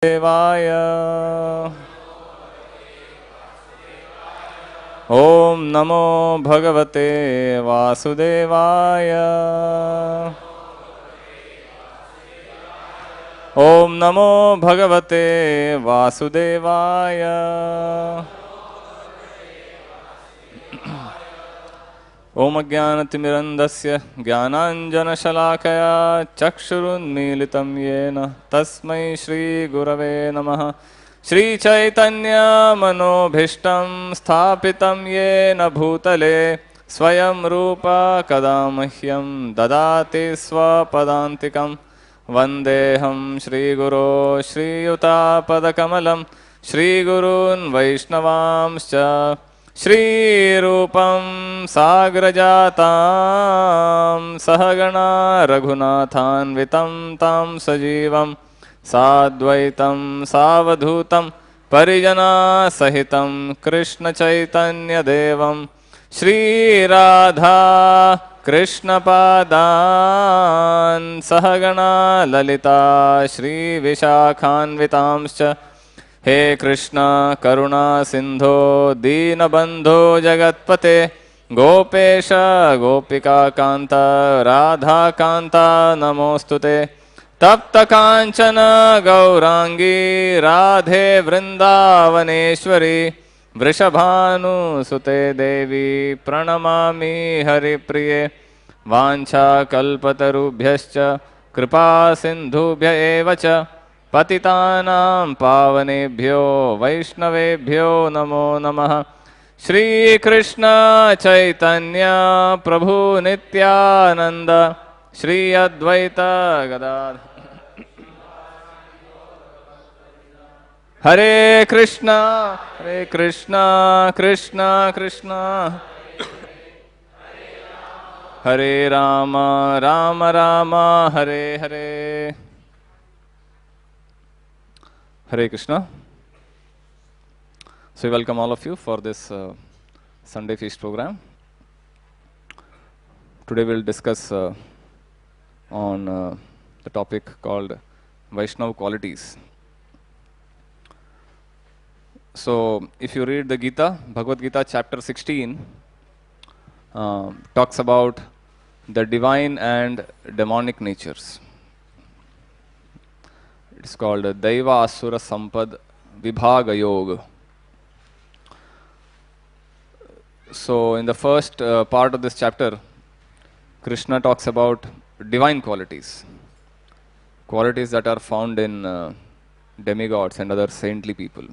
Devaya. Om Namo Bhagavate Vasudevaya. Om Namo Bhagavate Vasudevaya. Om Ajnanatimirandasya Jnananjanashalakaya Chakshurunmilitam Yena Tasmai Shri Gurave Namaha. Shri Chaitanya Manobhishtam Sthapitam Yena Bhutale Swayam Rupa Kadamahyam Dadati Swapadantikam Vandeham Shri Guru Shri Yuta Padakamalam Shri Gurun Vaishnavamscha Shri Rupam Sagrajatam Sahagana Raghunathan Vitam Tam Sajivam Sadvaitam Savadhutam Parijana Sahitam Krishna Chaitanya Devam Shri Radha Krishna Padan Sahagana Lalita Shri Vishakhan Vitamscha He Krishna Karuna Sindho Deenabandho Jagatpate Gopesha Gopika Kanta Radha Kanta Namostute Tapta Kanchana Gaurangi Radhe Vrindavaneshwari Vrishabhanu Sute Devi Pranamami Haripriye Vancha Kalpatarubhyascha Kripa Sindhubhya Evacha Patitanam Pavanebhyo Vaishnavebhyo Namo Namaha. Shri Krishna Chaitanya Prabhu Nityananda Shri Advaita Gadadhar Hare Krishna Krishna Krishna Hare Rama Rama Rama Hare Hare. Hare Krishna. So we welcome all of you for this Sunday feast program. Today we will discuss on the topic called Vaishnava qualities. So if you read the Gita, Bhagavad Gita chapter 16 talks about the divine and demonic natures. It's called Daiva Asura Sampad Vibhaga Yoga. So in the first part of this chapter, Krishna talks about divine qualities. Qualities that are found in demigods and other saintly people.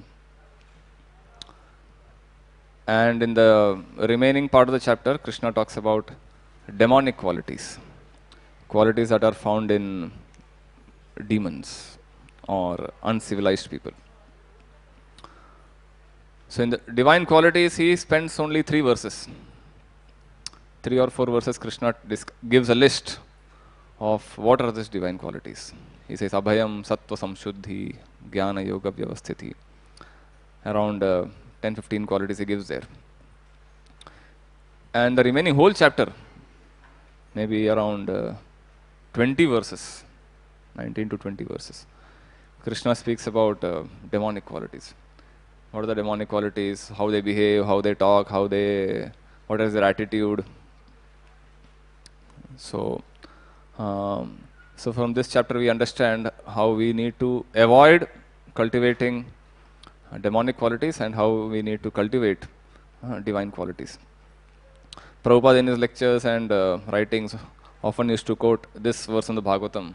And in the remaining part of the chapter, Krishna talks about demonic qualities. Qualities that are found in demons or uncivilized people. So in the divine qualities, he spends only 3 verses. 3 or 4 verses, Krishna gives a list of what are these divine qualities. He says, Abhayam, Sattva, Samshuddhi, Jnana, Yoga, Vyavasthiti. Around 10-15 qualities he gives there. And the remaining whole chapter, maybe around 20 verses, 19 to 20 verses, Krishna speaks about demonic qualities. What are the demonic qualities? How they behave, how they talk, what is their attitude. So from this chapter we understand how we need to avoid cultivating demonic qualities and how we need to cultivate divine qualities. Prabhupada in his lectures and writings often used to quote this verse in the Bhagavatam.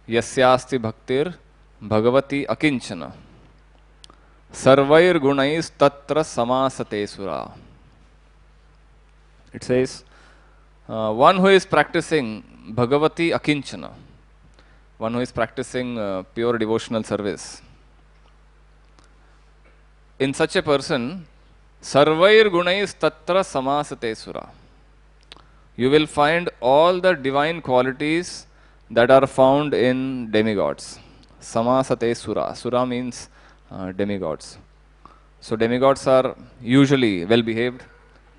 Yasyasti bhaktir bhagavati akinchana sarvair gunais tatra samasate sura. It says, one who is practicing bhagavati akinchana, one who is practicing pure devotional service, in such a person, sarvair gunais tatra samasate sura. You will find all the divine qualities that are found in demigods. Samasate sura. Sura means demigods. So demigods are usually well behaved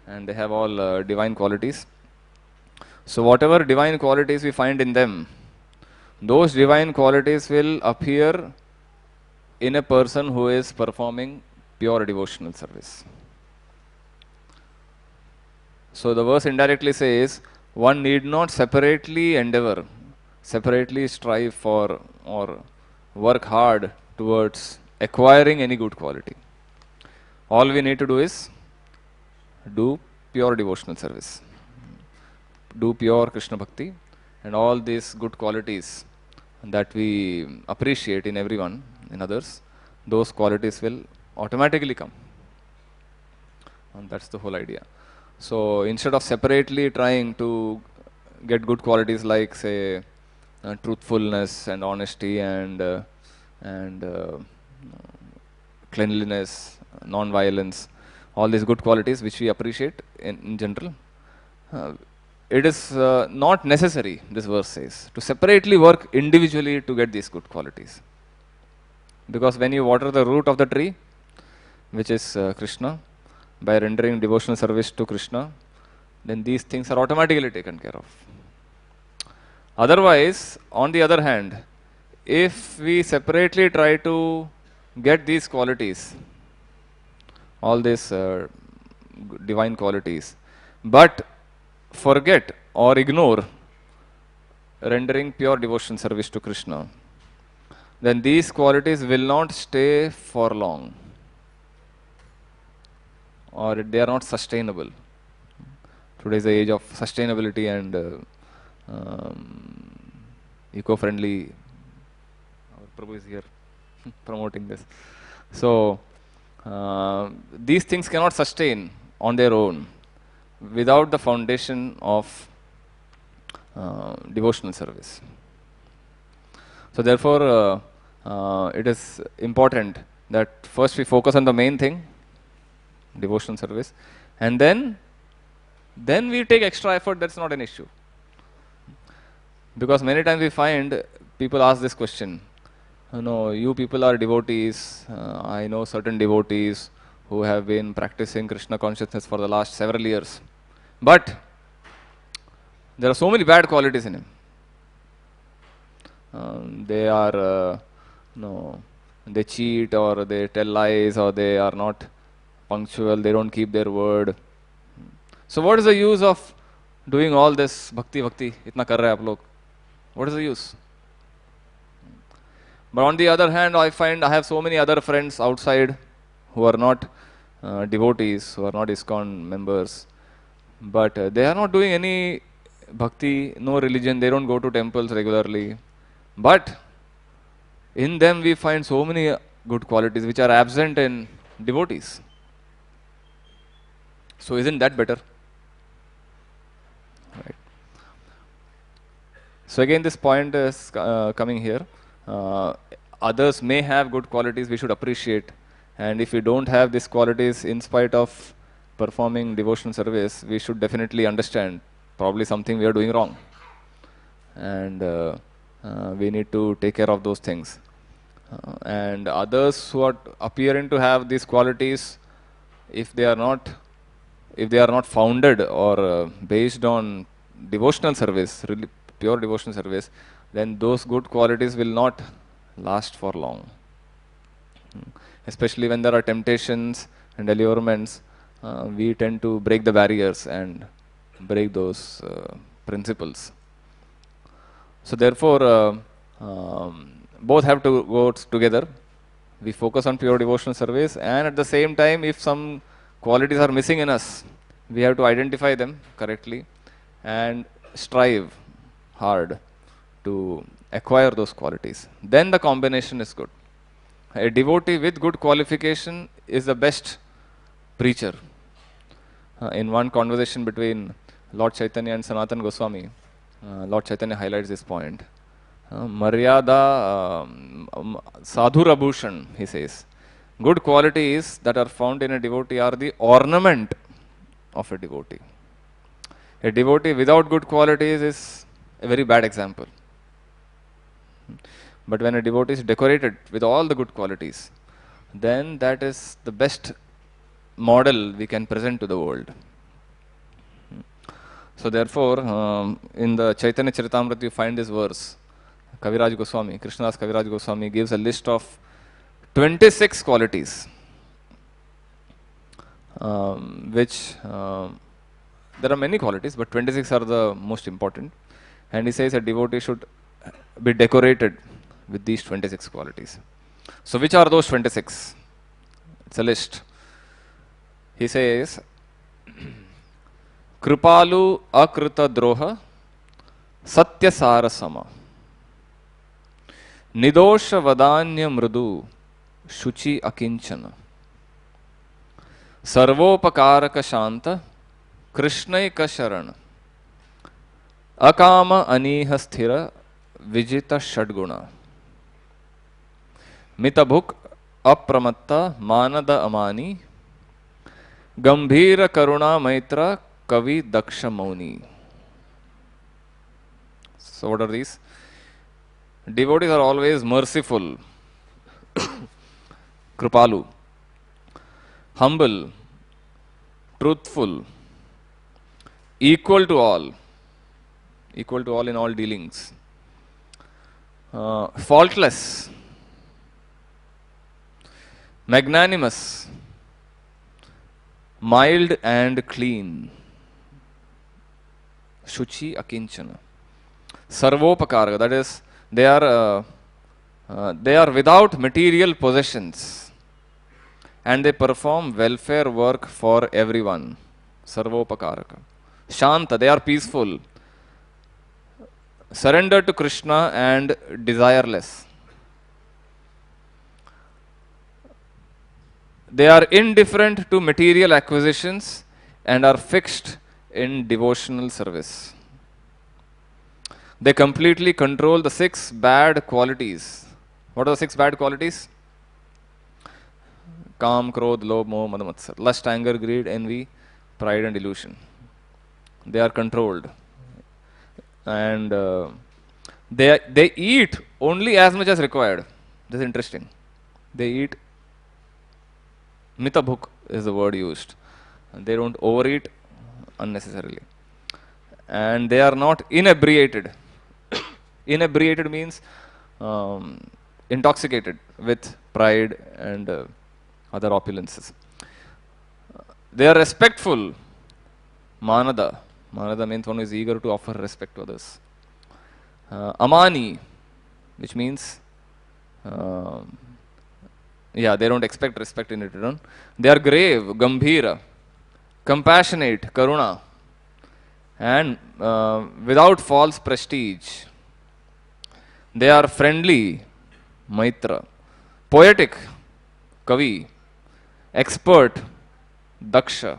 and they have all divine qualities. So whatever divine qualities we find in them, those divine qualities will appear in a person who is performing pure devotional service. So the verse indirectly says one need not separately endeavor, separately strive for or work hard towards acquiring any good quality. All we need to do is do pure devotional service, do pure Krishna Bhakti, and all these good qualities that we appreciate in everyone, in others, those qualities will automatically come. And that's the whole idea. So instead of separately trying to get good qualities like, say, truthfulness and honesty and cleanliness, non-violence, all these good qualities which we appreciate in general, uh, it is not necessary, this verse says, to separately work individually to get these good qualities. Because when you water the root of the tree, which is Krishna, by rendering devotional service to Krishna, then these things are automatically taken care of. Otherwise, on the other hand, if we separately try to get these qualities, all these divine qualities, but forget or ignore rendering pure devotion service to Krishna, then these qualities will not stay for long, or they are not sustainable. Today is the age of sustainability and eco-friendly. Our Prabhu is here promoting this. So these things cannot sustain on their own without the foundation of devotional service. So therefore, it is important that first we focus on the main thing, devotional service, and then we take extra effort. That's not an issue. Because many times we find people ask this question, no, you people are devotees. I know certain devotees who have been practicing Krishna consciousness for the last several years. But there are so many bad qualities in him. They are, no, they cheat or they tell lies or they are not punctual, they don't keep their word. So what is the use of doing all this bhakti, itna kar rahe aap log? What is the use? But on the other hand, I find I have so many other friends outside who are not devotees, who are not ISKCON members, but they are not doing any bhakti, no religion, they don't go to temples regularly. But in them we find so many good qualities which are absent in devotees. So isn't that better? Right. So again, this point is coming here. Others may have good qualities we should appreciate, and if we don't have these qualities in spite of performing devotional service, we should definitely understand probably something we are doing wrong, and we need to take care of those things. And others who are appearing to have these qualities, if they are not founded or based on devotional service, really pure devotional service, then those good qualities will not last for long. Especially when there are temptations and allurements, we tend to break the barriers and break those principles. So therefore, both have to go together. We focus on pure devotional service, and at the same time, if some qualities are missing in us, we have to identify them correctly and strive hard to acquire those qualities. Then the combination is good. A devotee with good qualification is the best preacher. In one conversation between Lord Chaitanya and Sanatana Goswami, Lord Chaitanya highlights this point. Maryada Sadhura Bhushan, he says. Good qualities that are found in a devotee are the ornament of a devotee. A devotee without good qualities is a very bad example. But when a devotee is decorated with all the good qualities, then that is the best model we can present to the world. So therefore, in the Chaitanya Charitamrita you find this verse, Kaviraj Goswami, Krishnadas Kaviraj Goswami gives a list of 26 qualities, which there are many qualities, but 26 are the most important. And he says a devotee should be decorated with these 26 qualities. So, which are those 26? It's a list. He says, Kripalu Akrita Droha Satya Sarasama Nidosha Vadanya Mrudu Shuchi Akinchana Sarvopakaraka Shanta Krishnaika Sharana Akama Aniha Sthira Vijita Shadguna Mitabhuk Apramatta Manada Amani Gambhira Karuna Maitra Kavi Daksha Mauni. So what are these? Devotees are always merciful, Kripalu, humble, truthful, equal to all in all dealings, faultless, magnanimous, mild and clean, Shuchi Akinchana, Sarvopakaraka, that is, they are without material possessions and they perform welfare work for everyone, Sarvopakaraka. Shanta, they are peaceful, surrendered to Krishna and desireless. They are indifferent to material acquisitions and are fixed in devotional service. They completely control the 6 bad qualities. What are the 6 bad qualities? Kam, Krodh, Lobh, Moh, Mad, Matsar. Lust, anger, greed, envy, pride and illusion. They are controlled. And they eat only as much as required. This is interesting. They eat, mitabhuk is the word used. They don't overeat unnecessarily. And they are not inebriated. Inebriated means intoxicated with pride and other opulences. They are respectful. Manada. Manada means one who is eager to offer respect to others. Amani, which means they don't expect respect in return. They are grave, Gambhira, compassionate, Karuna, and without false prestige. They are friendly, Maitra, poetic, Kavi, expert, Daksha,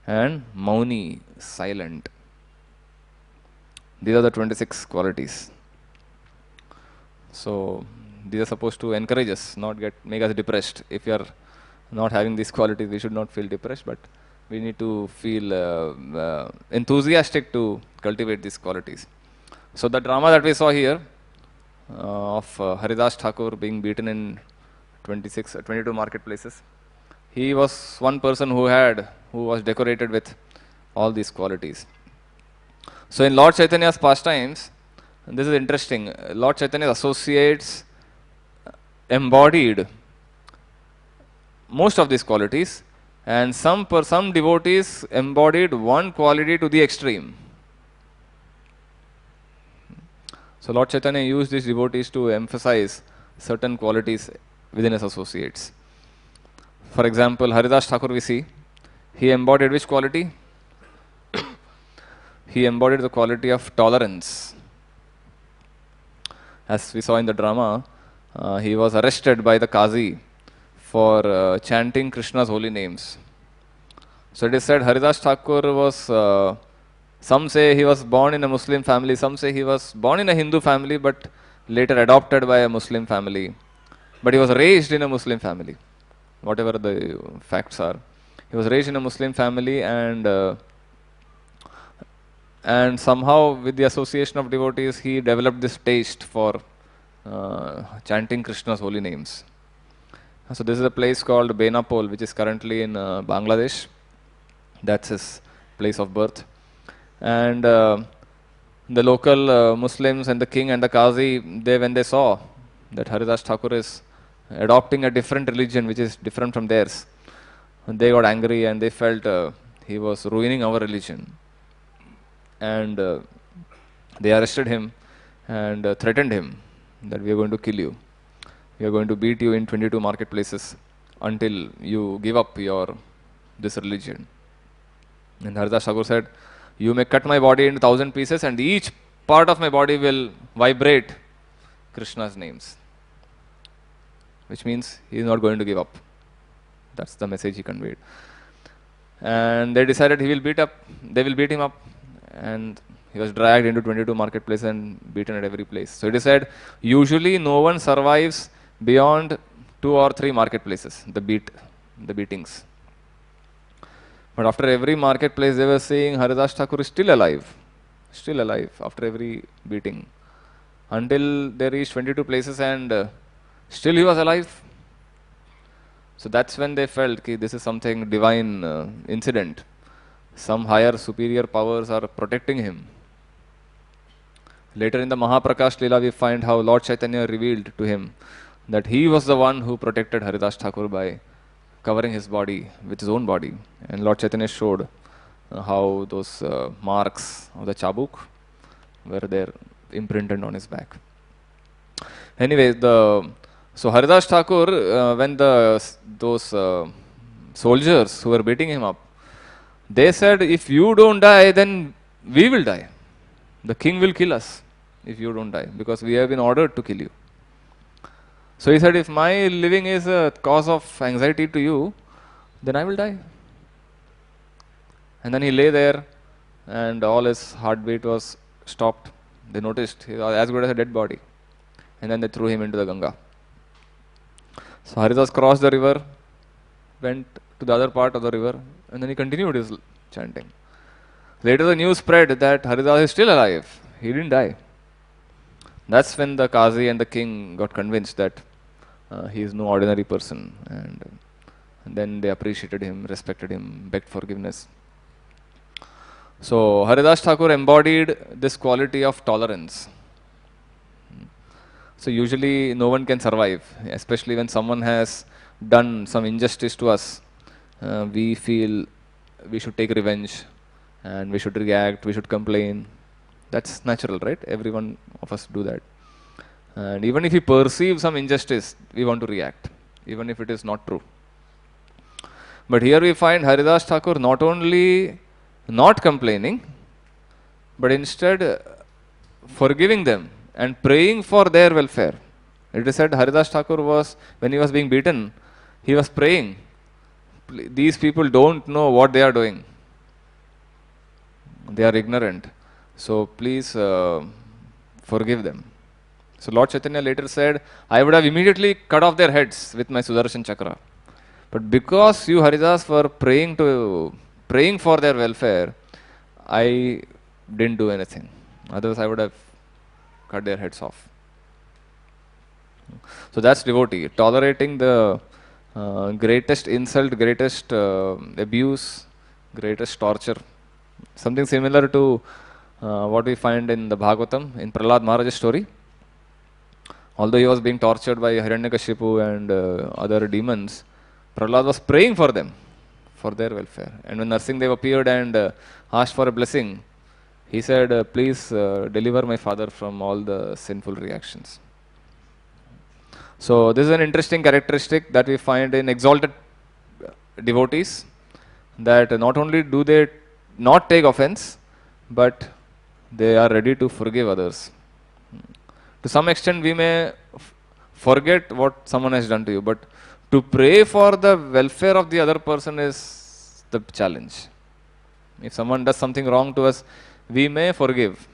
and Mauni, silent. These are the 26 qualities. So, these are supposed to encourage us, not make us depressed. If you are not having these qualities, we should not feel depressed, but we need to feel enthusiastic to cultivate these qualities. So, the drama that we saw here of Haridas Thakur being beaten in 22 marketplaces, he was one person who was decorated with all these qualities. So in Lord Chaitanya's pastimes, this is interesting, Lord Chaitanya associates embodied most of these qualities, and some devotees embodied one quality to the extreme. So Lord Chaitanya used these devotees to emphasize certain qualities within his associates. For example, Haridas Thakur we see, he embodied which quality? He embodied the quality of tolerance. As we saw in the drama, he was arrested by the Qazi for chanting Krishna's holy names. So it is said Haridas Thakur was, some say he was born in a Muslim family, some say he was born in a Hindu family but later adopted by a Muslim family. But he was raised in a Muslim family, whatever the facts are. He was raised in a Muslim family, and somehow with the association of devotees, he developed this taste for chanting Krishna's holy names. So this is a place called Benapol, which is currently in Bangladesh. That's his place of birth. And the local Muslims and the king and the Qazi, when they saw that Haridas Thakur is adopting a different religion which is different from theirs, they got angry and they felt he was ruining our religion. And they arrested him and threatened him that we are going to kill you. We are going to beat you in 22 marketplaces until you give up this religion. And Haridas Thakur said, you may cut my body into 1,000 pieces and each part of my body will vibrate Krishna's names. Which means he is not going to give up. That's the message he conveyed. And they decided they will beat him up. And he was dragged into 22 marketplaces and beaten at every place. So it is said, usually no one survives beyond 2 or 3 marketplaces, the beatings. But after every marketplace, they were saying Haridas Thakur is still alive after every beating. Until they reached 22 places and still he was alive. So that's when they felt that this is something divine incident. Some higher superior powers are protecting him. Later in the Mahaprakash Leela, we find how Lord Chaitanya revealed to him that he was the one who protected Haridas Thakur by covering his body with his own body. And Lord Chaitanya showed how those marks of the chabuk were there imprinted on his back. Anyway, so Haridas Thakur, when those soldiers who were beating him up, they said, if you don't die, then we will die. The king will kill us if you don't die, because we have been ordered to kill you. So he said, if my living is a cause of anxiety to you, then I will die. And then he lay there and all his heartbeat was stopped. They noticed he was as good as a dead body. And then they threw him into the Ganga. So Haridas crossed the river, went to the other part of the river, and then he continued his chanting. Later the news spread that Haridas is still alive. He didn't die. That's when the Qazi and the king got convinced that he is no ordinary person. And then they appreciated him, respected him, begged forgiveness. So Haridas Thakur embodied this quality of tolerance. So usually no one can survive, especially when someone has done some injustice to us. We feel we should take revenge and we should react, we should complain. That's natural, right? Every one of us do that. And even if we perceive some injustice, we want to react, even if it is not true. But here we find Haridas Thakur not only not complaining, but instead forgiving them and praying for their welfare. It is said Haridas Thakur was, when he was being beaten, he was praying, these people don't know what they are doing. They are ignorant. So please forgive them. So Lord Chaitanya later said, I would have immediately cut off their heads with my Sudarshan Chakra. But because you Haridas were praying for their welfare, I didn't do anything. Otherwise I would have cut their heads off. So that's devotee, tolerating the greatest insult, greatest abuse, greatest torture. Something similar to what we find in the Bhagavatam, in Prahlad Maharaj's story. Although he was being tortured by Hiranyakashipu and other demons, Prahlad was praying for them, for their welfare. And when Narsimhadev appeared and asked for a blessing, he said, please deliver my father from all the sinful reactions. So this is an interesting characteristic that we find in exalted devotees, that not only do they not take offense, but they are ready to forgive others. To some extent we may forget what someone has done to you, but to pray for the welfare of the other person is the challenge. If someone does something wrong to us, we may forgive.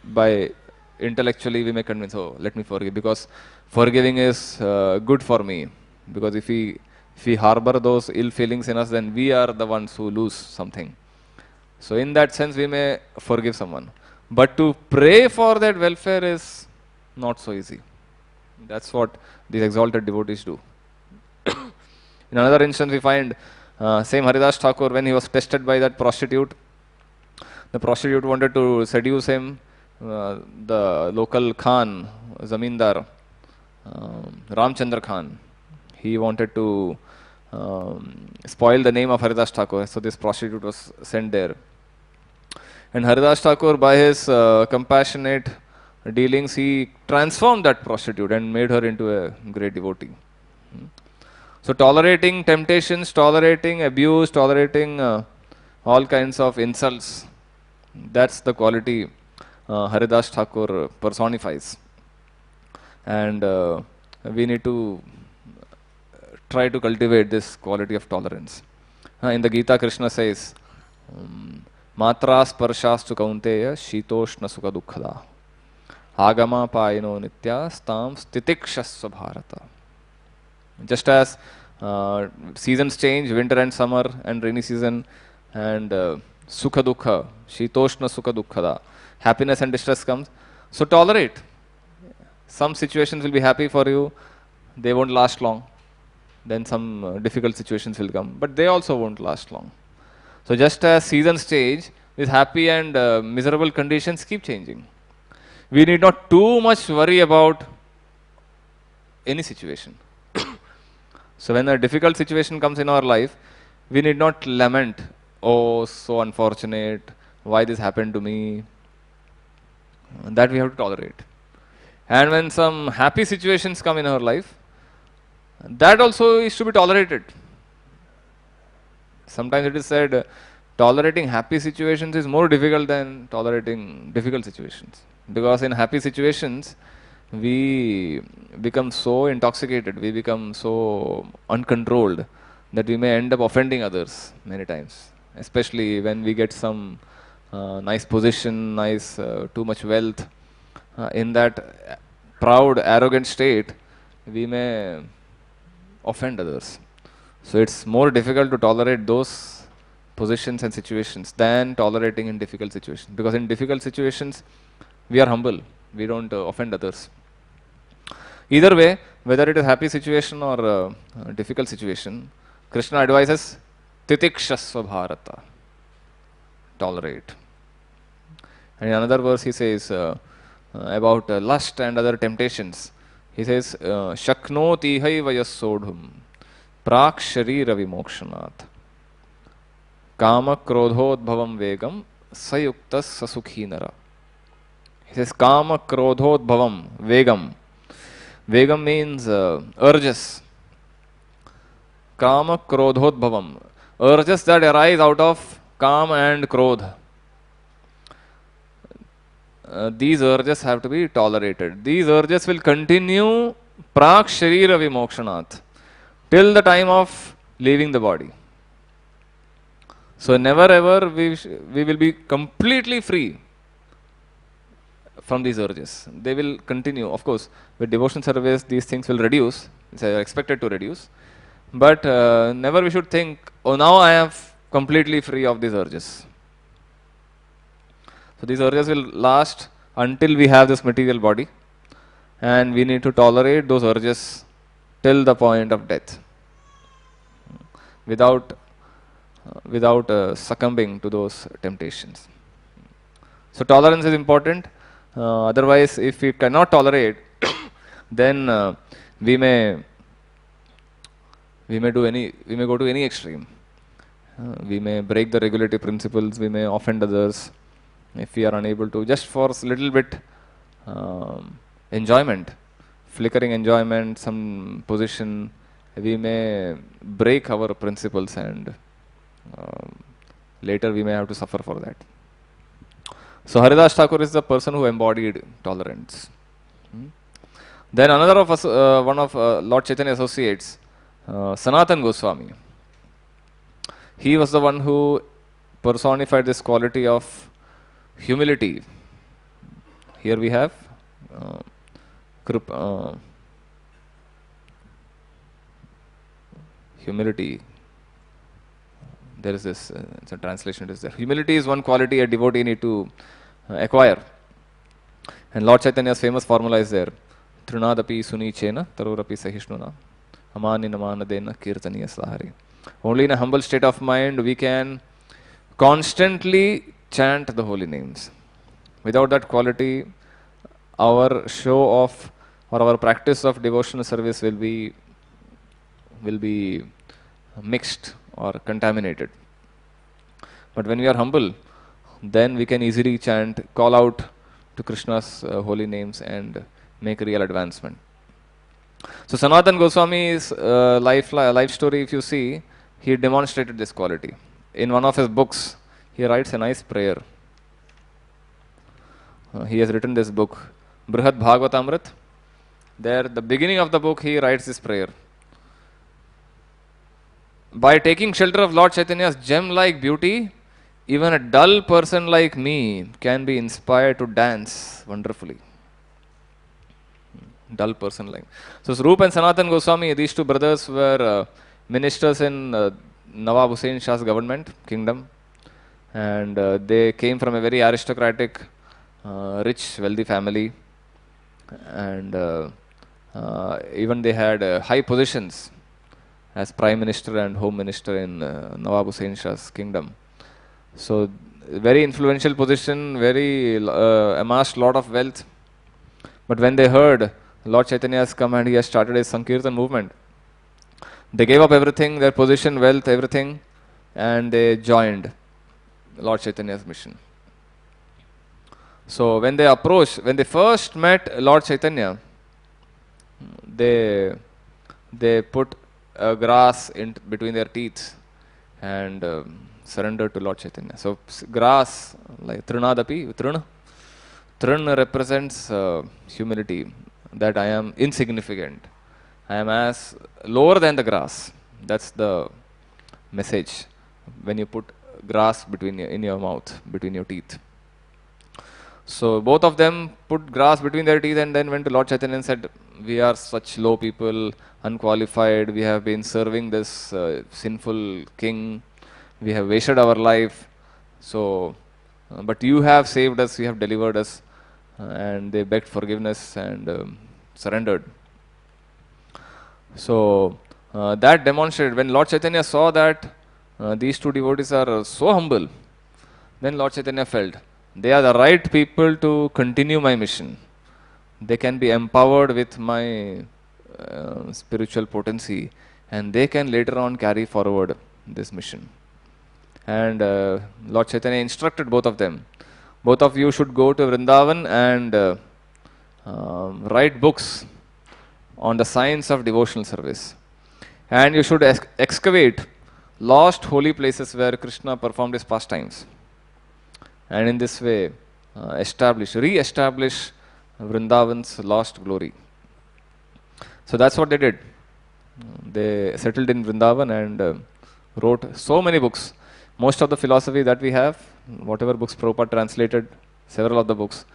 By intellectually we may convince, oh, let me forgive, because forgiving is good for me. Because if we harbor those ill feelings in us, then we are the ones who lose something. So in that sense we may forgive someone. But to pray for that welfare is not so easy. That's what these exalted devotees do. In another instance we find same Haridas Thakur, when he was tested by that prostitute, The prostitute wanted to seduce him. The local Khan, Zamindar, Ramchandra Khan, he wanted to spoil the name of Haridas Thakur. So this prostitute was sent there. And Haridas Thakur, by his compassionate dealings, he transformed that prostitute and made her into a great devotee. So tolerating temptations, tolerating abuse, tolerating all kinds of insults, that's the quality Haridas Thakur personifies. And we need to try to cultivate this quality of tolerance. In the Gita, Krishna says, Matra sparshastu kaunteya shitoshna sukha dukkhada agama payino nitya stam stitikshasva bharata. Just as seasons change, winter and summer and rainy season, and sukha dukkha, shitoshna sukha dukkhada, happiness and distress comes. So tolerate. Some situations will be happy for you, they won't last long. Then some difficult situations will come, but they also won't last long. So just as seasons change, these happy and miserable conditions keep changing. We need not too much worry about any situation. So when a difficult situation comes in our life, we need not lament, oh, so unfortunate, why this happened to me. That we have to tolerate. And when some happy situations come in our life, that also is to be tolerated. Sometimes it is said, tolerating happy situations is more difficult than tolerating difficult situations. Because in happy situations, we become so intoxicated, we become so uncontrolled that we may end up offending others many times. Especially when we get some nice position, too much wealth. In that proud, arrogant state, we may offend others. So it's more difficult to tolerate those positions and situations than tolerating in difficult situations. Because in difficult situations, we are humble. We don't offend others. Either way, whether it is happy situation or difficult situation, Krishna advises titikshasva bharata. Tolerate. And in another verse he says about lust and other temptations. He says, Shaknoti vayasodhum prak sharira vimokshanat kama krodhodbhavam vegam sayuktas sasukhinara. He says, Kama krodhodbhavam vegam. Vegam means urges. Kama krodhodbhavam. Urges that arise out of Kama and Krodha. These urges have to be tolerated. These urges will continue prak sharira vimokshanat till the time of leaving the body. So never ever we will be completely free from these urges. They will continue. Of course, with devotion service, these things will reduce. They are expected to reduce. But never we should think, oh, now I am completely free of these urges. So these urges will last until we have this material body, and we need to tolerate those urges till the point of death, without succumbing to those temptations. So tolerance is important. Otherwise, if we cannot tolerate, then we may go to any extreme. We may break the regulative principles. We may offend others if we are unable to, just for a little bit enjoyment, flickering enjoyment, some position, we may break our principles, and later we may have to suffer for that. So Haridas Thakur is the person who embodied tolerance. Then another of us, one of Lord Chaitanya associates, Sanatan Goswami. He was the one who personified this quality of humility. Here we have humility. There is this, it's a translation, it is there. Humility is one quality a devotee need to acquire. And Lord Chaitanya's famous formula is there. Trunadapi sunichena tarorapi sahishnuna amani namanadena kirtaniya sahari. Only in a humble state of mind we can constantly chant the holy names. Without that quality, our show of or our practice of devotional service will be mixed or contaminated. But when we are humble, then we can easily chant, call out to Krishna's holy names and make real advancement. So Sanatan Goswami's life story, if you see, he demonstrated this quality. In one of his books, he writes a nice prayer. He has written this book, Brihad Bhagavatamrit. There, the beginning of the book, he writes this prayer. By taking shelter of Lord Chaitanya's gem-like beauty, even a dull person like me can be inspired to dance wonderfully. Dull person like. So Swarup and Sanatan Goswami, these two brothers were ministers in Nawab Hussain Shah's government, kingdom. And they came from a very aristocratic, rich, wealthy family. And even they had high positions as Prime Minister and Home Minister in Nawab Hussain Shah's kingdom. So, very influential position, very amassed lot of wealth. But when they heard Lord Chaitanya has come and he has started his Sankirtan movement, they gave up everything, their position, wealth, everything, and they joined Lord Chaitanya's mission. So, when they first met Lord Chaitanya, they put grass in between their teeth and surrendered to Lord Chaitanya. So grass, like Trinadapi, Trin represents humility, that I am insignificant. I am as lower than the grass. That's the message when you put grass in your mouth, between your teeth. So both of them put grass between their teeth and then went to Lord Chaitanya and said, we are such low people, unqualified, we have been serving this sinful king, we have wasted our life, so, but you have saved us, you have delivered us, and they begged forgiveness and surrendered. So that demonstrated, when Lord Chaitanya saw that these two devotees are so humble, then Lord Chaitanya felt, they are the right people to continue my mission. They can be empowered with my spiritual potency and they can later on carry forward this mission. And Lord Chaitanya instructed both of them. Both of you should go to Vrindavan and write books on the science of devotional service. And you should excavate lost holy places where Krishna performed his pastimes. And in this way, re-establish Vrindavan's lost glory. So that's what they did. They settled in Vrindavan and wrote so many books. Most of the philosophy that we have, whatever books Prabhupada translated, several of the books,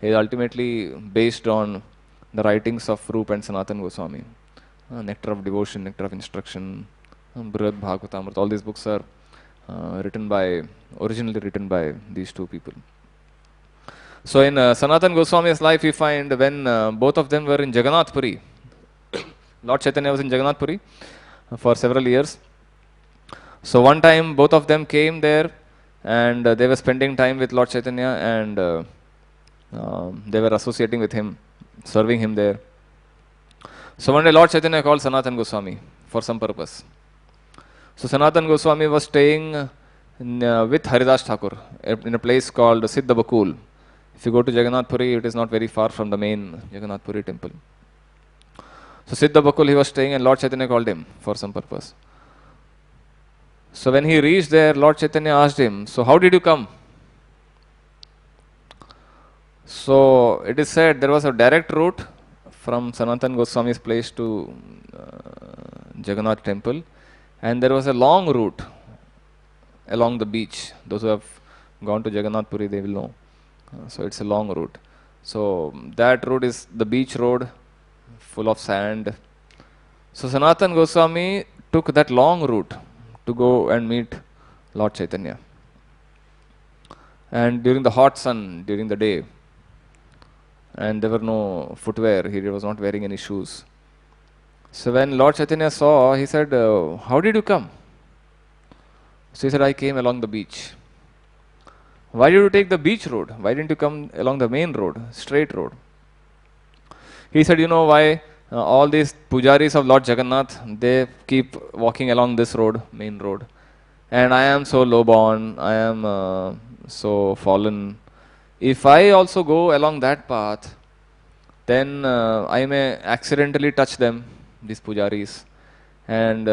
is ultimately based on the writings of Rupa and Sanatan Goswami. Nectar of Devotion, Nectar of Instruction, Brihad Bhagavatamrit, all these books are originally written by these two people. So in Sanatan Goswami's life, we find when both of them were in Jagannath Puri, Lord Chaitanya was in Jagannath Puri for several years. So one time both of them came there and they were spending time with Lord Chaitanya and they were associating with him, serving him there. So one day Lord Chaitanya called Sanatan Goswami for some purpose. So Sanatan Goswami was staying with Haridas Thakur in a place called Siddha Bakul. If you go to Jagannath Puri, it is not very far from the main Jagannath Puri temple. So Siddha Bakul he was staying and Lord Chaitanya called him for some purpose. So when he reached there, Lord Chaitanya asked him, so how did you come? So it is said there was a direct route from Sanatan Goswami's place to Jagannath temple, and there was a long route along the beach. Those who have gone to Jagannath Puri, they will know. So it's a long route. So that road is the beach road, full of sand. So Sanatan Goswami took that long route to go and meet Lord Chaitanya. And during the hot sun, during the day, and there were no footwear, he was not wearing any shoes. So when Lord Chaitanya saw, he said, how did you come? So he said, I came along the beach. Why did you take the beach road? Why didn't you come along the main road, straight road? He said, you know why? All these pujaris of Lord Jagannath, they keep walking along this road, main road. And I am so low born, I am so fallen. If I also go along that path, then I may accidentally touch them, these pujaris, and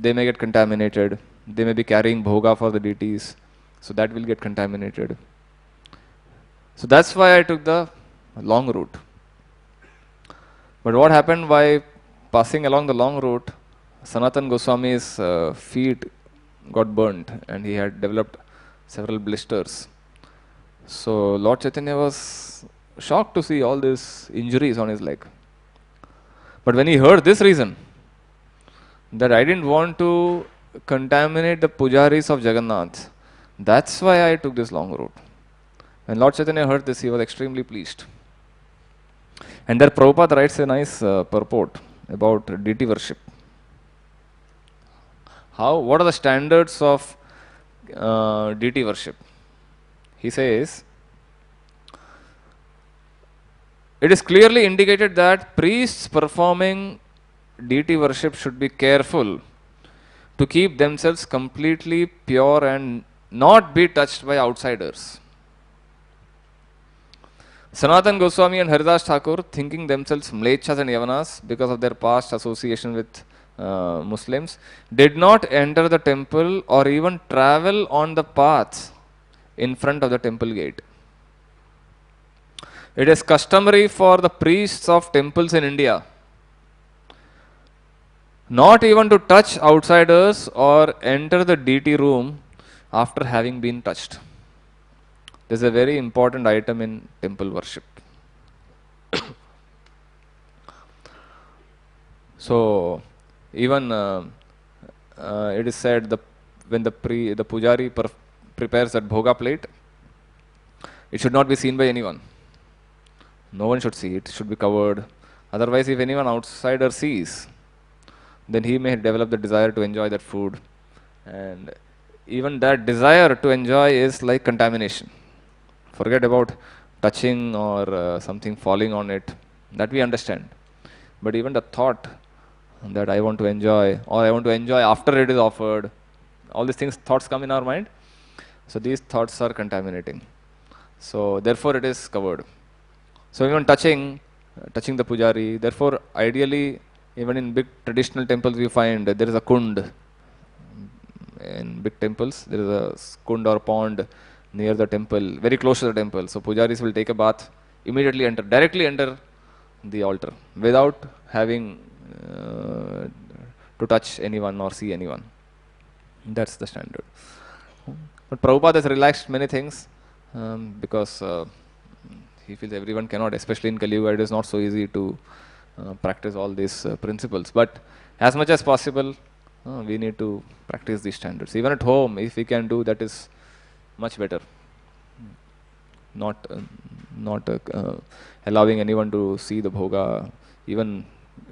they may get contaminated. They may be carrying bhoga for the deities, so that will get contaminated. So that's why I took the long route. But what happened by passing along the long route, Sanatan Goswami's feet got burnt and he had developed several blisters. So Lord Chaitanya was shocked to see all these injuries on his leg. But when he heard this reason, that I didn't want to contaminate the pujaris of Jagannath, that's why I took this long route. When Lord Chaitanya heard this, he was extremely pleased. And there Prabhupada writes a nice purport about deity worship. What are the standards of deity worship? He says, it is clearly indicated that priests performing deity worship should be careful to keep themselves completely pure and not be touched by outsiders. Sanatan Goswami and Haridas Thakur, thinking themselves Mlechas and Yavanas because of their past association with Muslims, did not enter the temple or even travel on the paths in front of the temple gate. It is customary for the priests of temples in India not even to touch outsiders or enter the deity room after having been touched. This is a very important item in temple worship. So, even it is said when the pujari prepares that bhoga plate, it should not be seen by anyone. No one should see it. It should be covered. Otherwise, if anyone outsider sees, then he may develop the desire to enjoy that food. And even that desire to enjoy is like contamination. Forget about touching or something falling on it. That we understand. But even the thought that I want to enjoy, or I want to enjoy after it is offered, all these thoughts come in our mind. So these thoughts are contaminating. So therefore it is covered. So even touching the pujari, therefore ideally even in big traditional temples you find there is a kund. In big temples there is a kund or pond near the temple, very close to the temple. So pujaris will take a bath, immediately directly enter the altar without having to touch anyone or see anyone. That's the standard. But Prabhupada has relaxed many things because he feels everyone cannot, especially in Kali Yuga, it is not so easy to practice all these principles. But as much as possible, we need to practice these standards. Even at home, if we can do, that is much better. Not allowing anyone to see the bhoga, even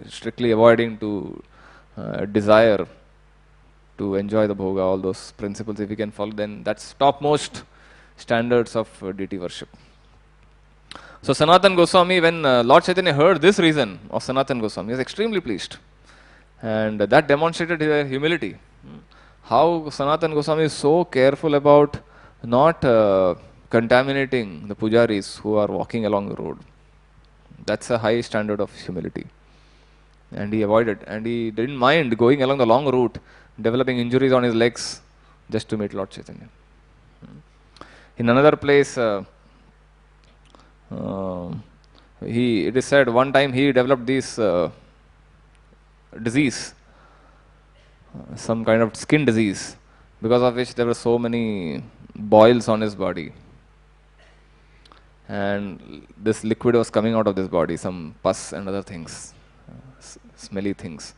strictly avoiding to desire to enjoy the bhoga, all those principles, if we can follow, then that's topmost standards of deity worship. So Sanatan Goswami, when Lord Chaitanya heard this reason of Sanatan Goswami, he was extremely pleased. And that demonstrated his humility. How Sanatan Goswami is so careful about not contaminating the pujaris who are walking along the road. That's a high standard of humility. And he avoided, and he didn't mind going along the long route, developing injuries on his legs just to meet Lord Chaitanya. In another place, it is said one time he developed this disease, some kind of skin disease, because of which there were so many boils on his body. And this liquid was coming out of this body, some pus and other things, smelly things.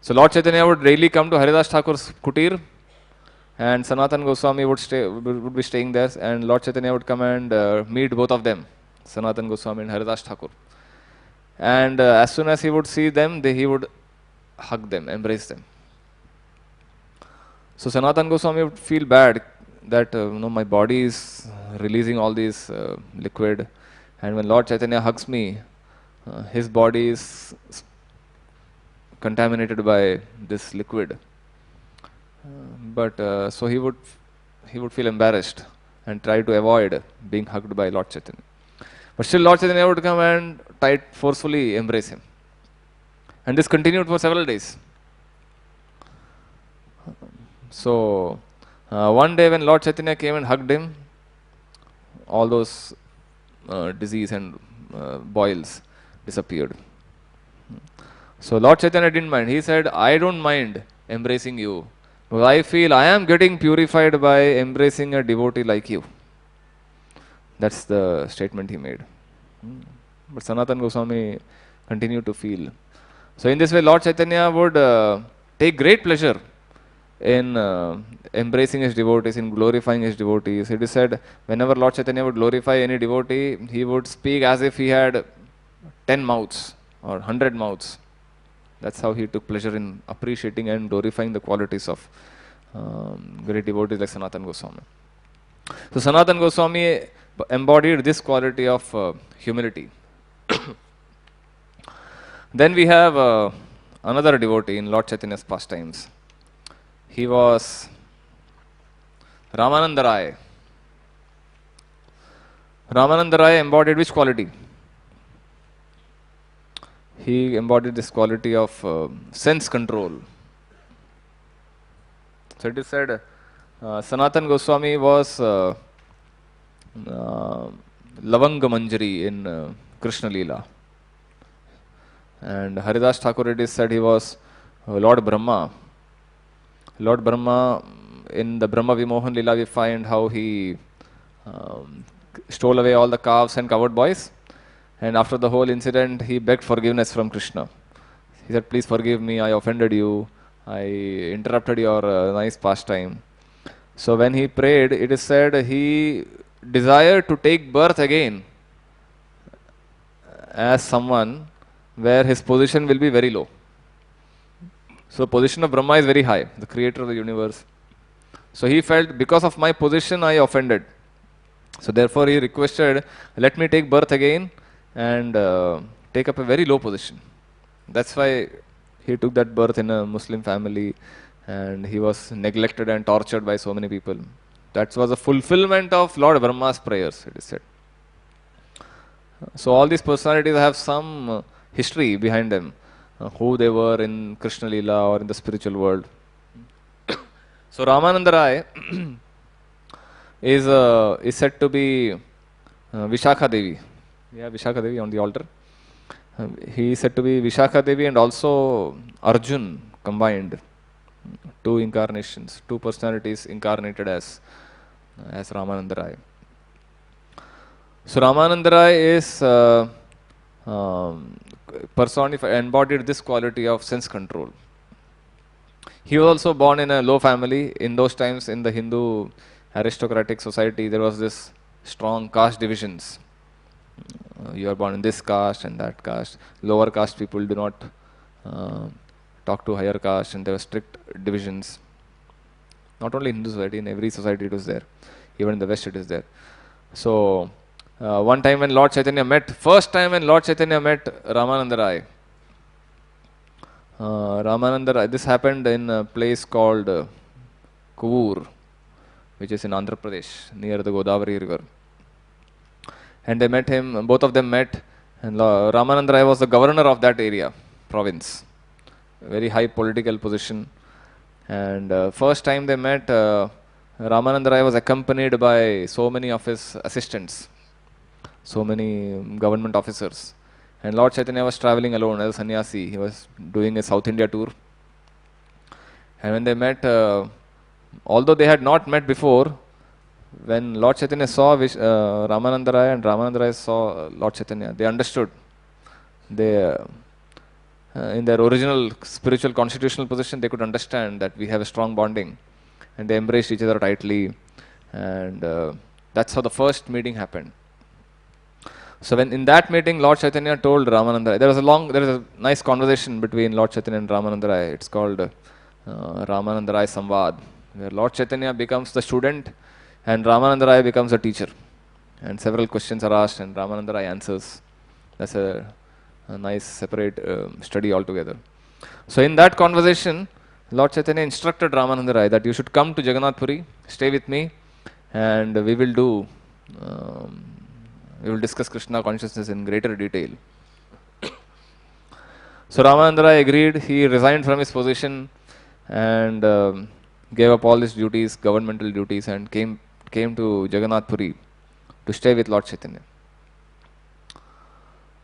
So Lord Chaitanya would daily come to Haridas Thakur's kutir, and Sanatan Goswami would be staying there, and Lord Chaitanya would come and meet both of them, Sanatan Goswami and Haridas Thakur. And as soon as he would see them, he would hug them, embrace them. So Sanatan Goswami would feel bad that my body is releasing all these liquid, and when Lord Chaitanya hugs me, his body is contaminated by this liquid. But so he would feel embarrassed and try to avoid being hugged by Lord Chaitanya. But still Lord Chaitanya would come and forcefully embrace him. And this continued for several days. So one day when Lord Chaitanya came and hugged him, all those disease and boils disappeared. So Lord Chaitanya didn't mind. He said, I don't mind embracing you, but I feel I am getting purified by embracing a devotee like you. That's the statement he made. But Sanatana Goswami continued to feel. So in this way, Lord Chaitanya would take great pleasure in embracing his devotees, in glorifying his devotees. It is said, whenever Lord Chaitanya would glorify any devotee, he would speak as if he had 10 mouths or 100 mouths. That's how he took pleasure in appreciating and glorifying the qualities of great devotees like Sanatana Goswami. So Sanatana Goswami embodied this quality of humility. Then we have another devotee in Lord Chaitanya's pastimes. He was Ramananda Rai. Ramananda Rai embodied which quality? He embodied this quality of sense control. So it is said Sanatana Goswami was Lavanga Manjari in Krishna Leela. And Haridas Thakur, it is said he was Lord Brahma. Lord Brahma, in the Brahma Vimohan Leela, we find how he stole away all the calves and covered boys. And after the whole incident, he begged forgiveness from Krishna. He said, please forgive me, I offended you, I interrupted your nice pastime. So when he prayed, it is said he desired to take birth again as someone where his position will be very low. So position of Brahma is very high, the creator of the universe. So he felt, because of my position, I offended. So therefore he requested, let me take birth again and take up a very low position. That's why he took that birth in a Muslim family, and he was neglected and tortured by so many people. That was a fulfillment of Lord Brahma's prayers, it is said. So all these personalities have some history behind them, who they were in Krishna Leela or in the spiritual world. So Ramananda Rai is said to be Vishakha Devi. Yeah, Vishakha Devi on the altar. He is said to be Vishakha Devi and also Arjun combined. Two incarnations, two personalities incarnated as Ramananda Rai. So Ramananda Rai is personified, embodied this quality of sense control. He was also born in a low family. In those times, in the Hindu aristocratic society, there was this strong caste divisions. You are born in this caste and that caste. Lower caste people do not talk to higher caste, and there were strict divisions. Not only in Hindu society, in every society it was there. Even in the West it is there. So one time when Lord Chaitanya met, first time when Lord Chaitanya met Ramananda Rai, this happened in a place called Kovur, which is in Andhra Pradesh, near the Godavari river. And they met him, both of them met, and Ramananda Rai was the governor of that area, province. Very high political position. And first time they met, Ramananda Rai was accompanied by so many of his assistants, so many government officers. And Lord Chaitanya was traveling alone as a sannyasi. He was doing a South India tour. And when they met, although they had not met before, when Lord Chaitanya saw Ramananda Rai and Ramananda Rai saw Lord Chaitanya, they understood. They, in their original spiritual constitutional position, they could understand that we have a strong bonding. And they embraced each other tightly. And that's how the first meeting happened. So when in that meeting, Lord Chaitanya told Ramananda Rai, there is a nice conversation between Lord Chaitanya and Ramananda Rai. It's called Ramananda Rai Samvad, where Lord Chaitanya becomes the student And Ramananda Rai becomes a teacher. And several questions are asked, and Ramananda Rai answers. That's a nice separate study altogether. So, in that conversation, Lord Chaitanya instructed Ramananda Rai that you should come to Jagannath Puri, stay with me, and um, we will discuss Krishna consciousness in greater detail. So Ramananda Rai agreed. He resigned from his position and gave up all his duties, governmental duties, and came to Jagannath Puri to stay with Lord Chaitanya.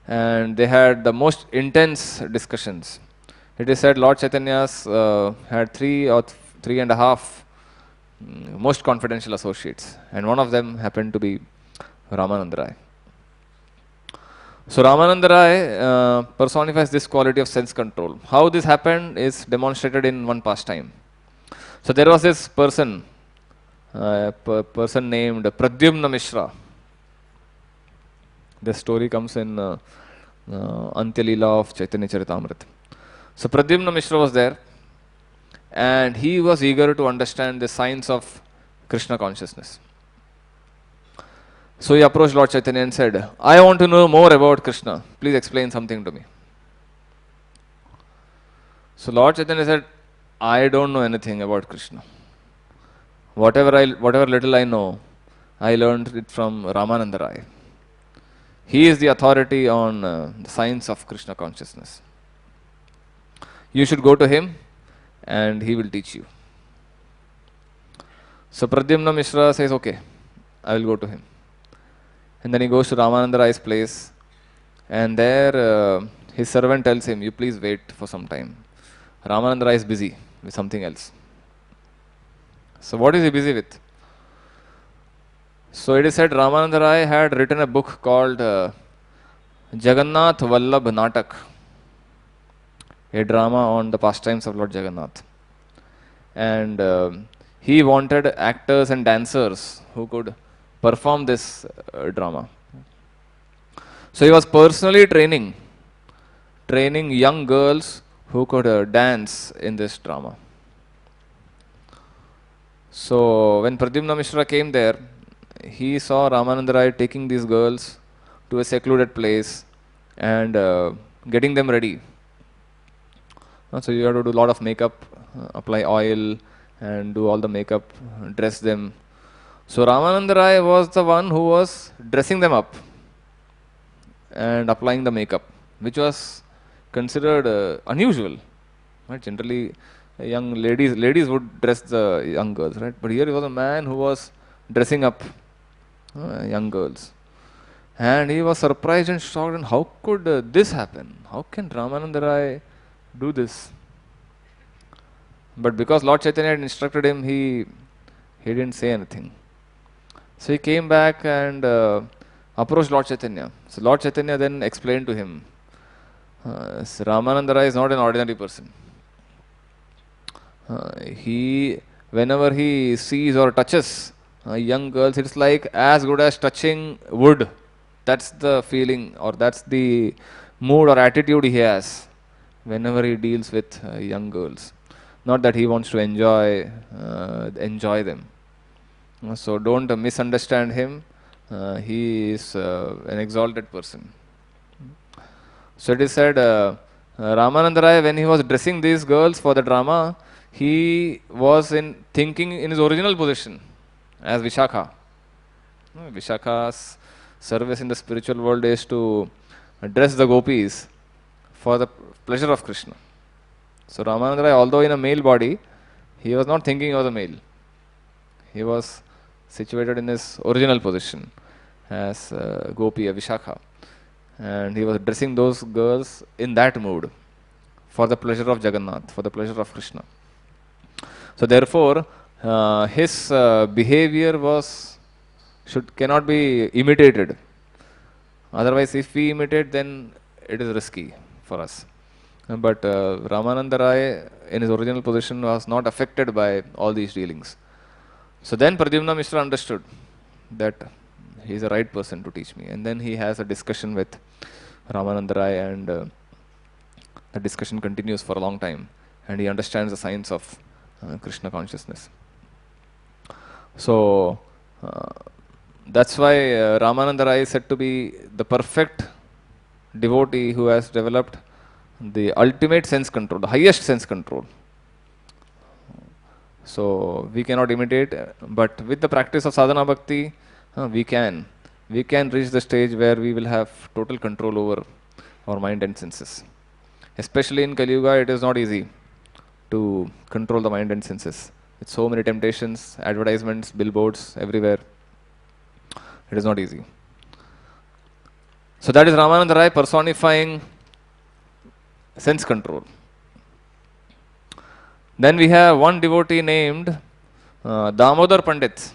And they had the most intense discussions. It is said Lord Chaitanya's had three and a half most confidential associates, and one of them happened to be Ramananda Rai. So Ramananda Rai personifies this quality of sense control. How this happened is demonstrated in one pastime. So there was this person, person named Pradyumna Mishra. This story comes in Antya Leela of Chaitanya Charitamrita. So Pradyumna Mishra was there, and he was eager to understand the science of Krishna consciousness. So he approached Lord Chaitanya and said, I want to know more about Krishna. Please explain something to me. So Lord Chaitanya said, I don't know anything about Krishna. Whatever little I know, I learned it from Ramananda Rai. He is the authority on the science of Krishna consciousness. You should go to him and he will teach you. So Pradyumna Mishra says, okay, I will go to him. And then he goes to Ramananda Rai's place, and there his servant tells him, you please wait for some time. Ramananda Rai is busy with something else. So what is he busy with? So it is said Ramananda Rai had written a book called Jagannath Vallabh Natak, a drama on the pastimes of Lord Jagannath. And he wanted actors and dancers who could perform this drama. So he was personally training young girls who could dance in this drama. So when Pradyumna Mishra came there, he saw Ramananda Rai taking these girls to a secluded place and getting them ready. So you have to do a lot of makeup, apply oil and do all the makeup, dress them. So Ramananda Rai was the one who was dressing them up and applying the makeup, which was considered unusual. Right? Generally, young ladies would dress the young girls, right? But here he was a man who was dressing up young girls, and he was surprised and shocked. And how could this happen? How can Ramananda Rai do this? But because Lord Chaitanya had instructed him, he didn't say anything. So he came back and approached Lord Chaitanya. So Lord Chaitanya then explained to him, Ramananda Rai is not an ordinary person. Whenever he sees or touches young girls, it's like as good as touching wood. That's the feeling, or that's the mood or attitude he has whenever he deals with young girls. Not that he wants to enjoy them. So don't misunderstand him. He is an exalted person. So it is said Ramananda Rai, when he was dressing these girls for the drama, he was thinking in his original position as Vishakha. Vishakha's service in the spiritual world is to dress the gopis for the pleasure of Krishna. So Ramananda Rai, although in a male body, he was not thinking of the male. He was situated in his original position as Gopi, a Vishakha. And he was dressing those girls in that mood for the pleasure of Jagannath, for the pleasure of Krishna. So therefore, his behavior cannot be imitated. Otherwise, if we imitate, then it is risky for us. But Ramananda Rai, in his original position, was not affected by all these dealings. So then Pradyumna Mishra understood that he is the right person to teach me. And then he has a discussion with Ramananda Rai, and the discussion continues for a long time. And he understands the science of Krishna consciousness. So Uh, that's why Ramananda Rai is said to be the perfect devotee who has developed the ultimate sense control, the highest sense control. So we cannot imitate, but with the practice of sadhana bhakti, we can. We can reach the stage where we will have total control over our mind and senses. Especially in Kali Yuga, it is not easy to control the mind and senses. With so many temptations, advertisements, billboards everywhere, it is not easy. So that is Ramananda Rai personifying sense control. Then we have one devotee named Damodar Pandit.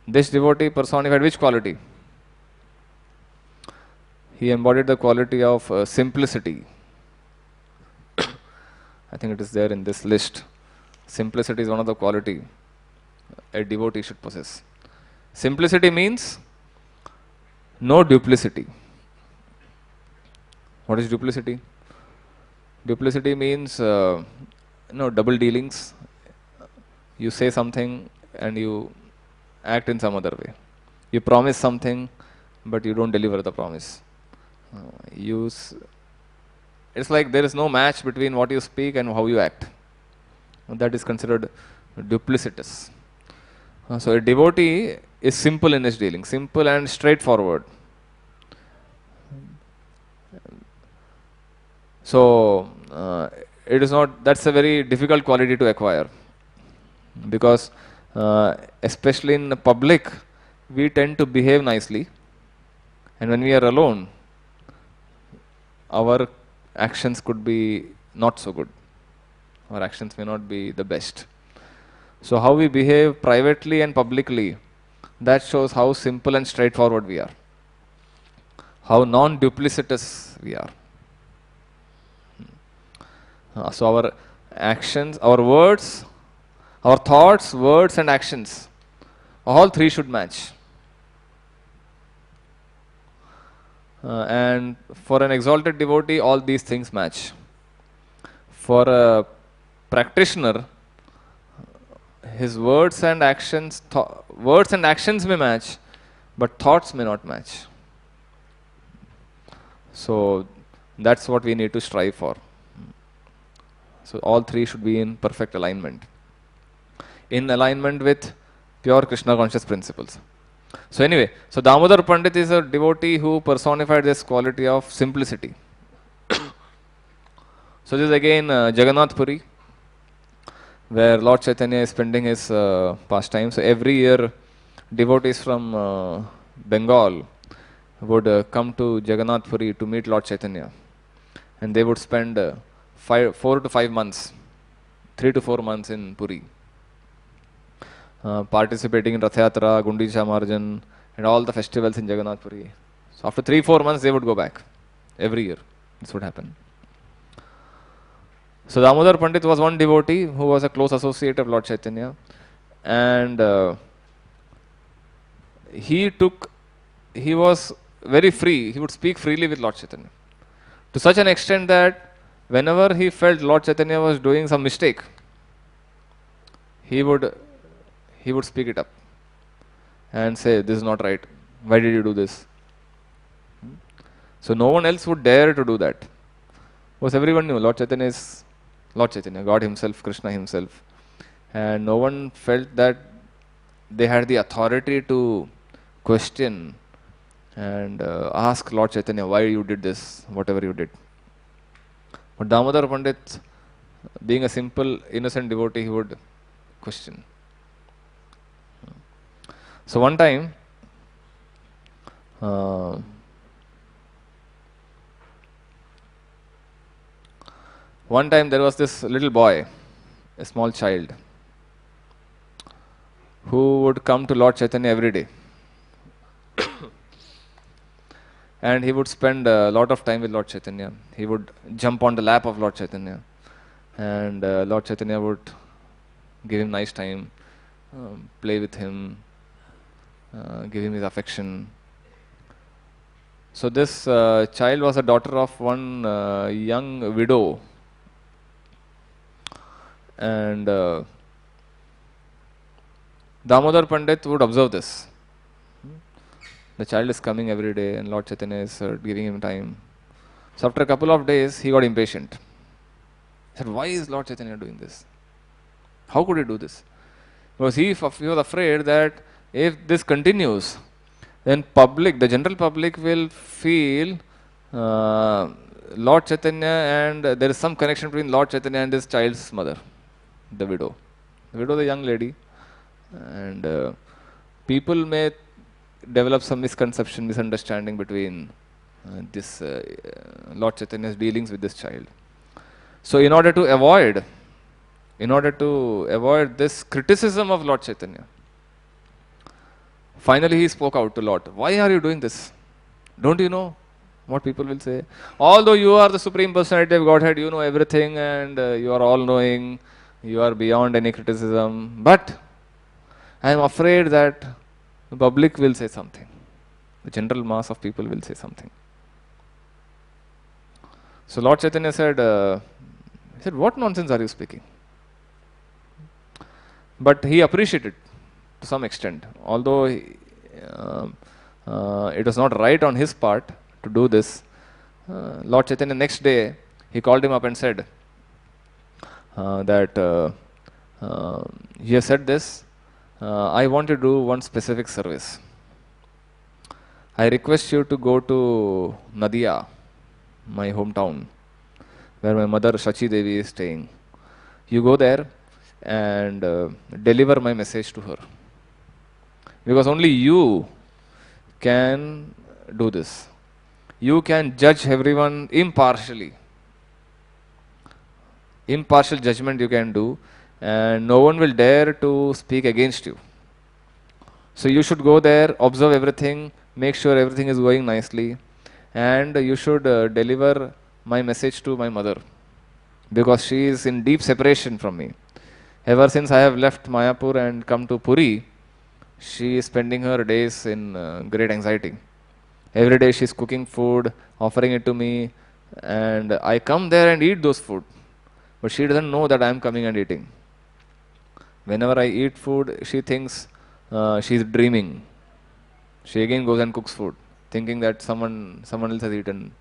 This devotee personified which quality? He embodied the quality of simplicity. I think it is there in this list. Simplicity is one of the quality a devotee should possess. Simplicity means no duplicity. What is duplicity? Duplicity means double dealings. You say something and you act in some other way. You promise something, but you don't deliver the promise. It's like there is no match between what you speak and how you act. That is considered duplicitous. So a devotee is simple in his dealing, simple and straightforward. So it is not. That's a very difficult quality to acquire, because especially in the public, we tend to behave nicely, and when we are alone, our actions could be not so good. Our actions may not be the best. So how we behave privately and publicly, that shows how simple and straightforward we are, how non-duplicitous we are. So our actions, our words, our thoughts, words and actions, all three should match. And for an exalted devotee, all these things match. For a practitioner, his words and actions may match, but thoughts may not match. So that's what we need to strive for. So all three should be in perfect alignment, in alignment with pure Krishna conscious principles. So anyway, so Damodar Pandit is a devotee who personified this quality of simplicity. So this is again Jagannath Puri, where Lord Chaitanya is spending his pastime. So every year, devotees from Bengal would come to Jagannath Puri to meet Lord Chaitanya, and they would spend 4 to 5 months, 3 to 4 months in Puri, participating in Rath Yatra, Gundicha Marjan, and all the festivals in Jagannath Puri. So after 3-4 months, they would go back every year. This would happen. So Damodar Pandit was one devotee who was a close associate of Lord Chaitanya, and he was very free. He would speak freely with Lord Chaitanya, to such an extent that whenever he felt Lord Chaitanya was doing some mistake, he would speak it up and say, "This is not right. Why did you do this?" So no one else would dare to do that, because everyone knew Lord Chaitanya is Lord Chaitanya, God Himself, Krishna Himself, and no one felt that they had the authority to question and ask Lord Chaitanya why you did this, whatever you did. But Damodar Pandit, being a simple, innocent devotee, he would question. So one time, there was this little boy, a small child, who would come to Lord Chaitanya every day. And he would spend a lot of time with Lord Chaitanya. He would jump on the lap of Lord Chaitanya, and Lord Chaitanya would give him nice time, play with him, give him his affection. So this child was a daughter of one young widow, and Damodar Pandit would observe this. The child is coming every day and Lord Chaitanya is giving him time. So after a couple of days, he got impatient. He said, why is Lord Chaitanya doing this? How could he do this? Because he was afraid that if this continues, then public, the general public will feel Lord Chaitanya and there is some connection between Lord Chaitanya and his child's mother, the widow. The widow is a young lady, and people may develop some misconception, misunderstanding between this Lord Chaitanya's dealings with this child. So in order to avoid this criticism of Lord Chaitanya, finally he spoke out to Lord. Why are you doing this? Don't you know what people will say? Although you are the Supreme Personality of Godhead, you know everything and you are all knowing, you are beyond any criticism. But I am afraid that the public will say something. The general mass of people will say something. So Lord Chaitanya said, what nonsense are you speaking? But he appreciated to some extent, although it was not right on his part to do this. Lord Chaitanya next day, he called him up and said that he has said this, I want to do one specific service. I request you to go to Nadia, my hometown, where my mother Shachi Devi is staying. You go there and deliver my message to her. Because only you can do this. You can judge everyone impartially. Impartial judgment you can do, and no one will dare to speak against you. So you should go there, observe everything, make sure everything is going nicely, and you should deliver my message to my mother, because she is in deep separation from me. Ever since I have left Mayapur and come to Puri, she is spending her days in great anxiety. Every day she is cooking food, offering it to me, and I come there and eat those food. But she doesn't know that I am coming and eating. Whenever I eat food, she thinks she is dreaming. She again goes and cooks food, thinking that someone else has eaten.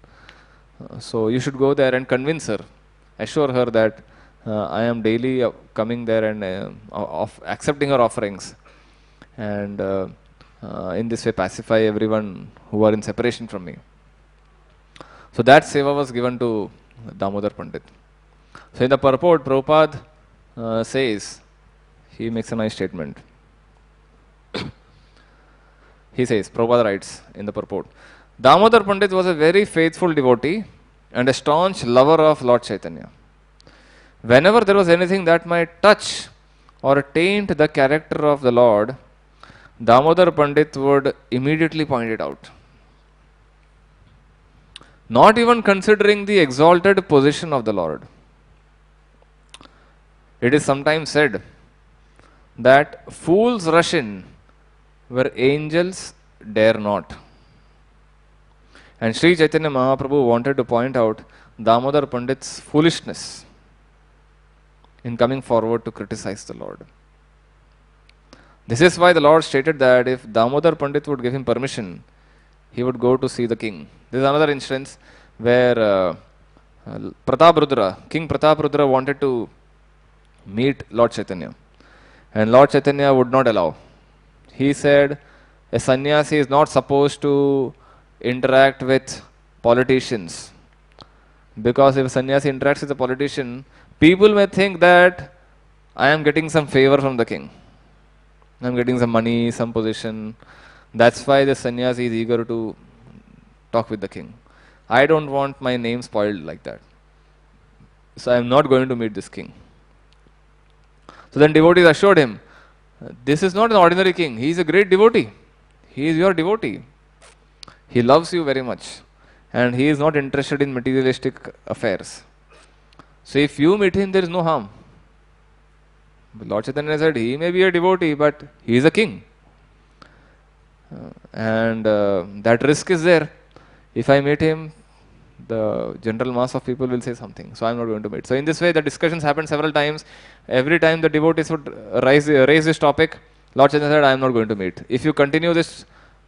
So you should go there and convince her, assure her that I am daily coming there and accepting her offerings, and in this way pacify everyone who are in separation from me. So that seva was given to Damodar Pandit. So in the purport, Prabhupada says, he makes a nice statement. He says, Prabhupada writes in the purport, Damodar Pandit was a very faithful devotee and a staunch lover of Lord Chaitanya. Whenever there was anything that might touch or taint the character of the Lord, Damodar Pandit would immediately point it out. Not even considering the exalted position of the Lord. It is sometimes said that fools rush in where angels dare not. And Sri Chaitanya Mahaprabhu wanted to point out Damodar Pandit's foolishness in coming forward to criticize the Lord. This is why the Lord stated that if Damodar Pandit would give him permission, he would go to see the king. This is another instance where King Prataprudra wanted to meet Lord Chaitanya, and Lord Chaitanya would not allow. He said a sannyasi is not supposed to interact with politicians, because if a sannyasi interacts with a politician, people may think that I am getting some favor from the king. I am getting some money, some position. That's why the sannyasi is eager to talk with the king. I don't want my name spoiled like that. So I am not going to meet this king. So then devotees assured him, this is not an ordinary king. He is a great devotee. He is your devotee. He loves you very much. And he is not interested in materialistic affairs. So if you meet him, there is no harm. But Lord Chaitanya said, he may be a devotee, but he is a king. And that risk is there. If I meet him, the general mass of people will say something. So I am not going to meet. So in this way, the discussions happened several times. Every time the devotees would raise this topic, Lord Chaitanya said, I am not going to meet. If you continue this,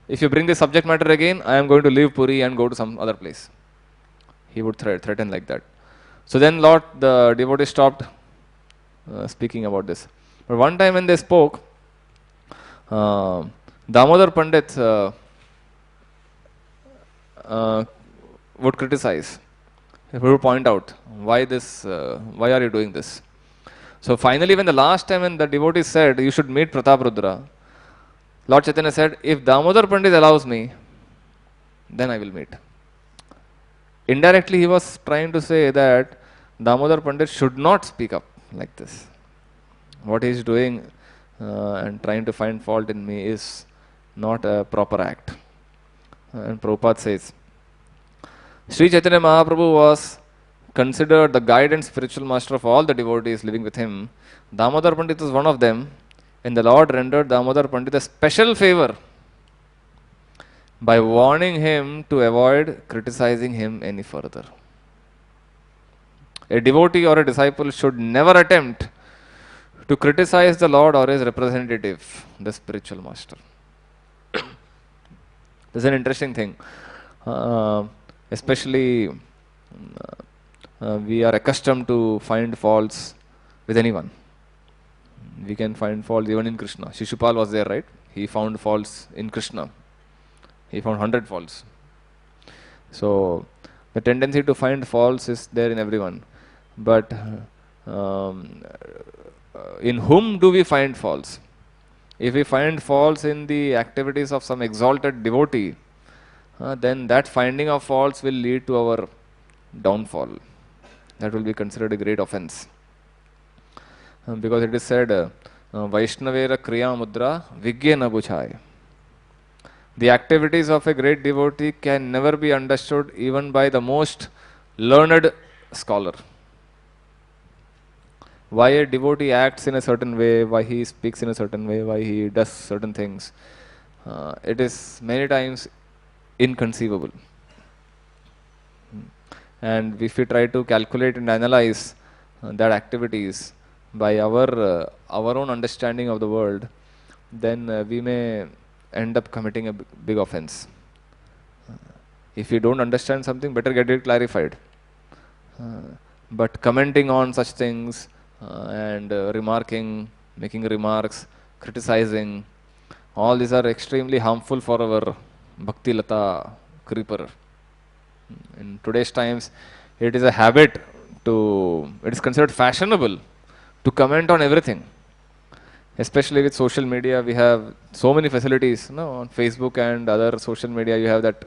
if you bring this subject matter again, I am going to leave Puri and go to some other place. He would threaten like that. So then the devotee stopped speaking about this. But one time when they spoke, Damodar Pandit would criticize. He would point out, why this, why are you doing this? So finally, when the last time when the devotee said, you should meet Pratap Rudra, Lord Chaitanya said, if Damodar Pandit allows me, then I will meet. Indirectly, he was trying to say that Damodar Pandit should not speak up like this. What he is doing and trying to find fault in me is not a proper act. And Prabhupada says, Sri Chaitanya Mahaprabhu was considered the guide and spiritual master of all the devotees living with him. Damodar Pandit was one of them, and the Lord rendered Damodar Pandit a special favor by warning him to avoid criticizing him any further. A devotee or a disciple should never attempt to criticize the Lord or his representative, the spiritual master. This is an interesting thing. Especially we are accustomed to find faults with anyone. We can find faults even in Krishna. Shishupal was there, right? He found faults in Krishna. He found 100 faults. So the tendency to find faults is there in everyone. But in whom do we find faults? If we find faults in the activities of some exalted devotee, then that finding of faults will lead to our downfall. That will be considered a great offense. Because it is said, Vaishnavera Kriya Mudra Vigya na Buchai. The activities of a great devotee can never be understood even by the most learned scholar. Why a devotee acts in a certain way, why he speaks in a certain way, why he does certain things, it is many times inconceivable. And if we try to calculate and analyze that activities by our own understanding of the world, then we may end up committing a big offense. If you don't understand something, better get it clarified. But commenting on such things and remarking, making remarks, criticizing, all these are extremely harmful for our Bhakti Lata creeper. In today's times, it is a habit it is considered fashionable to comment on everything. Especially with social media, we have so many facilities. On Facebook and other social media, you have that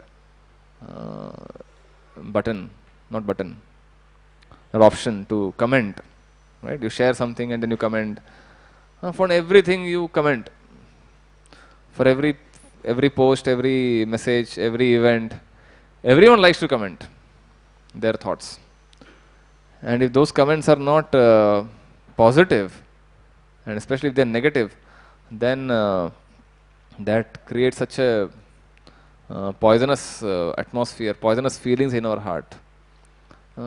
option to comment. Right? You share something and then you comment. For everything you comment. For every post, every message, every event, everyone likes to comment their thoughts. And if those comments are not positive, and especially if they are negative, then that creates such a poisonous atmosphere, poisonous feelings in our heart.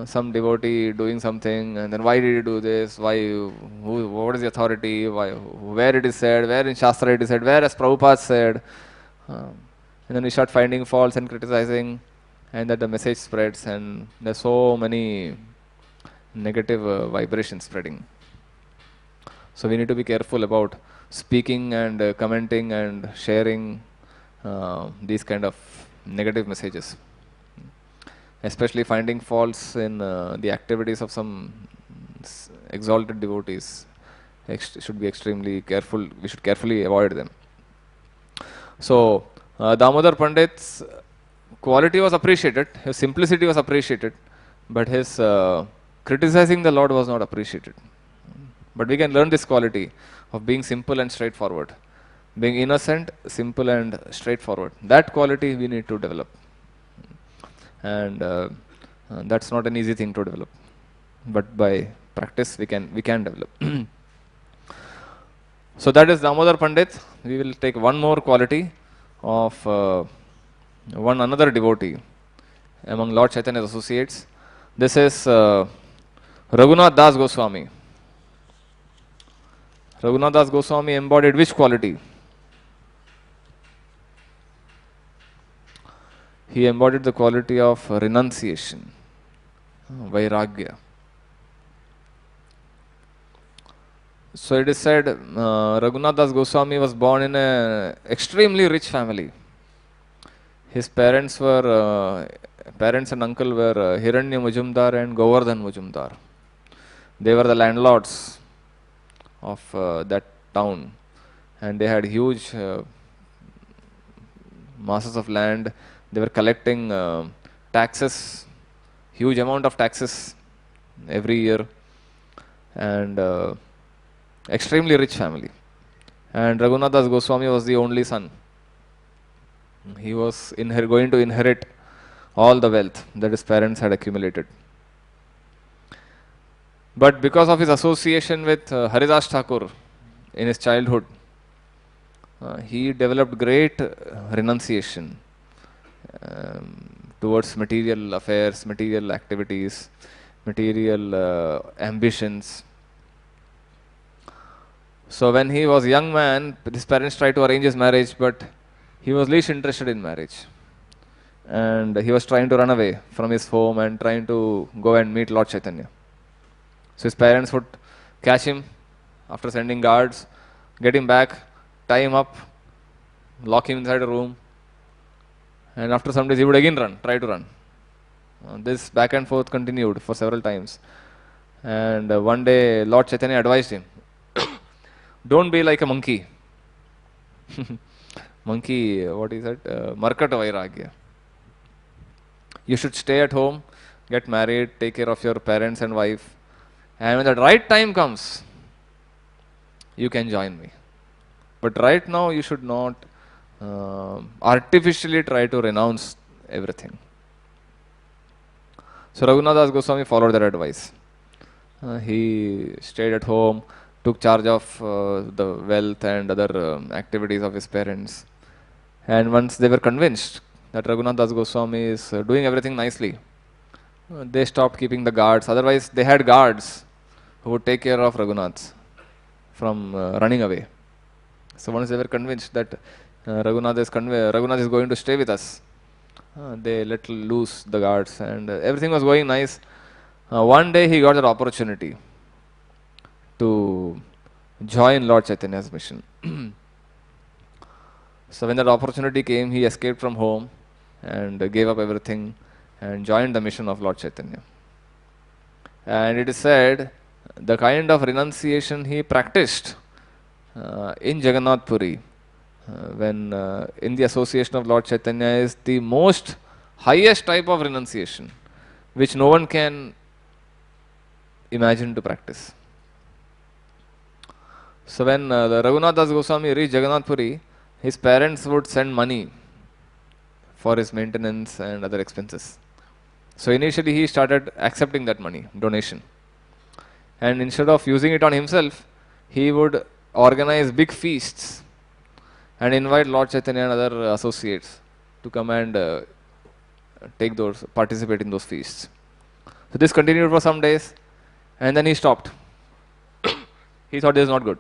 Some devotee doing something, and then why did you do this? What is the authority? Where it is said? Where in Shastra it is said? Where has Prabhupada said? And then we start finding faults and criticizing, and that the message spreads, and there's so many negative vibrations spreading. So we need to be careful about speaking and commenting and sharing these kind of negative messages. Especially finding faults in the activities of some exalted devotees should be extremely careful. We should carefully avoid them. So Damodar Pandit's quality was appreciated, his simplicity was appreciated, but his criticizing the Lord was not appreciated. But we can learn this quality of being simple and straightforward, being innocent, simple and straightforward. That quality we need to develop. And that's not an easy thing to develop, but by practice we can develop. So that is Damodar Pandit. We will take one more quality of one another devotee among Lord Chaitanya's associates. This is Raghunath Das Goswami. Raghunath Das Goswami embodied which quality? He embodied the quality of renunciation, vairagya. So it is said Raghunath Das Goswami was born in an extremely rich family. His parents and uncle were Hiranya Mujumdar and Govardhan Mujumdar. They were the landlords of that town, and they had huge masses of land. They were collecting taxes, huge amount of taxes every year, and extremely rich family. And Raghunath Das Goswami was the only son. He was going to inherit all the wealth that his parents had accumulated. But because of his association with Haridas Thakur in his childhood, he developed great renunciation towards material affairs, material activities, material ambitions. So when he was a young man, his parents tried to arrange his marriage, but he was least interested in marriage. And he was trying to run away from his home and trying to go and meet Lord Chaitanya. So his parents would catch him after sending guards, get him back, tie him up, lock him inside a room, and after some days he would again try to run. This back and forth continued for several times. And one day Lord Chaitanya advised him, don't be like a monkey. Monkey, what is that? Markata Vairagya. You should stay at home, get married, take care of your parents and wife, and when the right time comes, you can join me. But right now, you should not artificially try to renounce everything. So Raghunath Das Goswami followed that advice. He stayed at home, took charge of the wealth and other activities of his parents. And once they were convinced that Raghunath Das Goswami is doing everything nicely, they stopped keeping the guards. Otherwise, they had guards who would take care of Raghunath from running away. So once they were convinced that Raghunath is going to stay with us, they let loose the guards, and everything was going nice. One day he got an opportunity to join Lord Chaitanya's mission. So when that opportunity came, he escaped from home and gave up everything and joined the mission of Lord Chaitanya. And it is said the kind of renunciation he practiced in Jagannath Puri, when in the association of Lord Chaitanya, is the most highest type of renunciation which no one can imagine to practice. So when the Raghunath Das Goswami reached Jagannath Puri, his parents would send money for his maintenance and other expenses. So initially he started accepting that money, donation. And instead of using it on himself, he would organize big feasts and invite Lord Chaitanya and other associates to come and participate in those feasts. So this continued for some days, and then he stopped. He thought this is not good.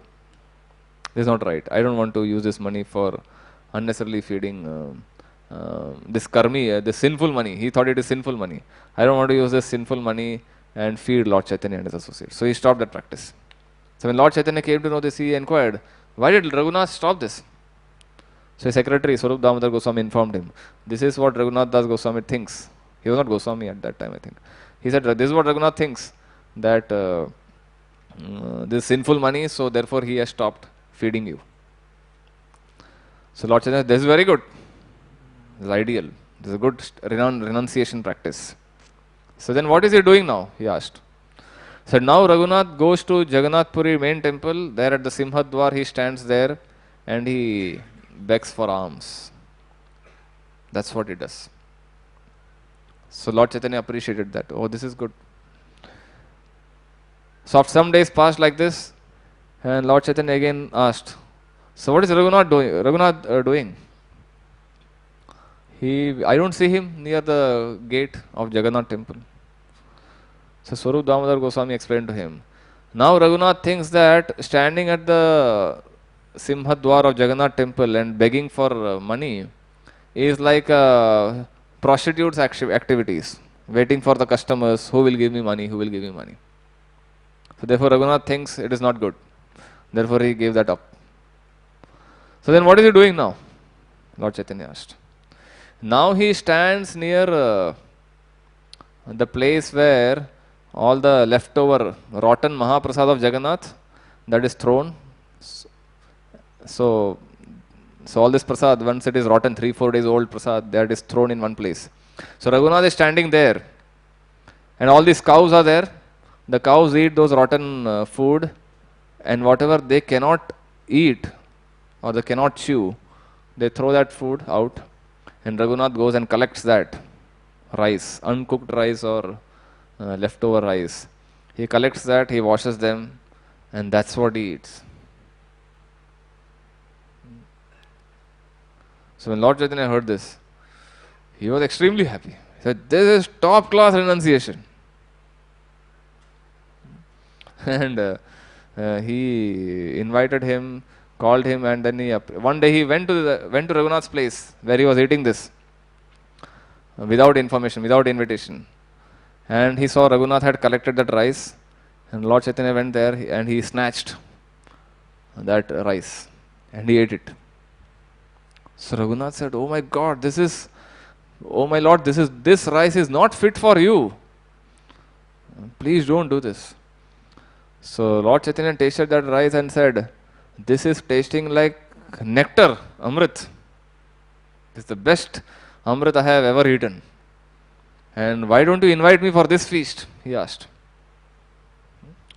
This is not right. I don't want to use this money for unnecessarily feeding this karmi, this sinful money. He thought it is sinful money. I don't want to use this sinful money and feed Lord Chaitanya and his associates. So he stopped that practice. So when Lord Chaitanya came to know this, he inquired, why did Raghunath stop this? So his secretary, Swarup Damodar Goswami, informed him, this is what Raghunath Das Goswami thinks. He was not Goswami at that time, I think. He said, this is what Raghunath thinks, that this is sinful money, so therefore he has stopped feeding you. So Lord Chaitanya, this is very good. This is ideal. This is a good renunciation practice. So then what is he doing now? He asked. So now Raghunath goes to Jagannath Puri main temple. There at the Simhadwar he stands there and he begs for alms. That's what he does. So Lord Chaitanya appreciated that. Oh, this is good. So after some days passed like this, and Lord Chaitanya again asked, so what is Raghunath doing? I don't see him near the gate of Jagannath temple. So Swarup Damodar Goswami explained to him, Now Raghunath thinks that standing at the Simhadwar of Jagannath temple and begging for money is like prostitutes' activities, waiting for the customers who will give me money, who will give me money. So therefore Raghunath thinks it is not good. Therefore he gave that up. So then what is he doing now? Lord Chaitanya asked. Now he stands near the place where all the leftover rotten Mahaprasad of Jagannath that is thrown. So, so all this prasad, once it is rotten, 3-4 days old prasad, that is thrown in one place. So Raghunath is standing there, and all these cows are there. The cows eat those rotten food, and whatever they cannot eat or they cannot chew, they throw that food out, and Raghunath goes and collects that rice, uncooked rice or leftover rice. He collects that, he washes them, and that's what he eats. So when Lord Chaitanya heard this, he was extremely happy. He said, this is top class renunciation. And he invited him, called him, and then one day he went to Raghunath's place where he was eating this without information, without invitation. And he saw Raghunath had collected that rice, and Lord Chaitanya went there and he snatched that rice and he ate it. So Raghunath said, oh my God, oh my Lord, this rice is not fit for you. Please don't do this. So Lord Chaitanya tasted that rice and said, this is tasting like nectar, Amrit. This is the best Amrit I have ever eaten. And why don't you invite me for this feast? He asked.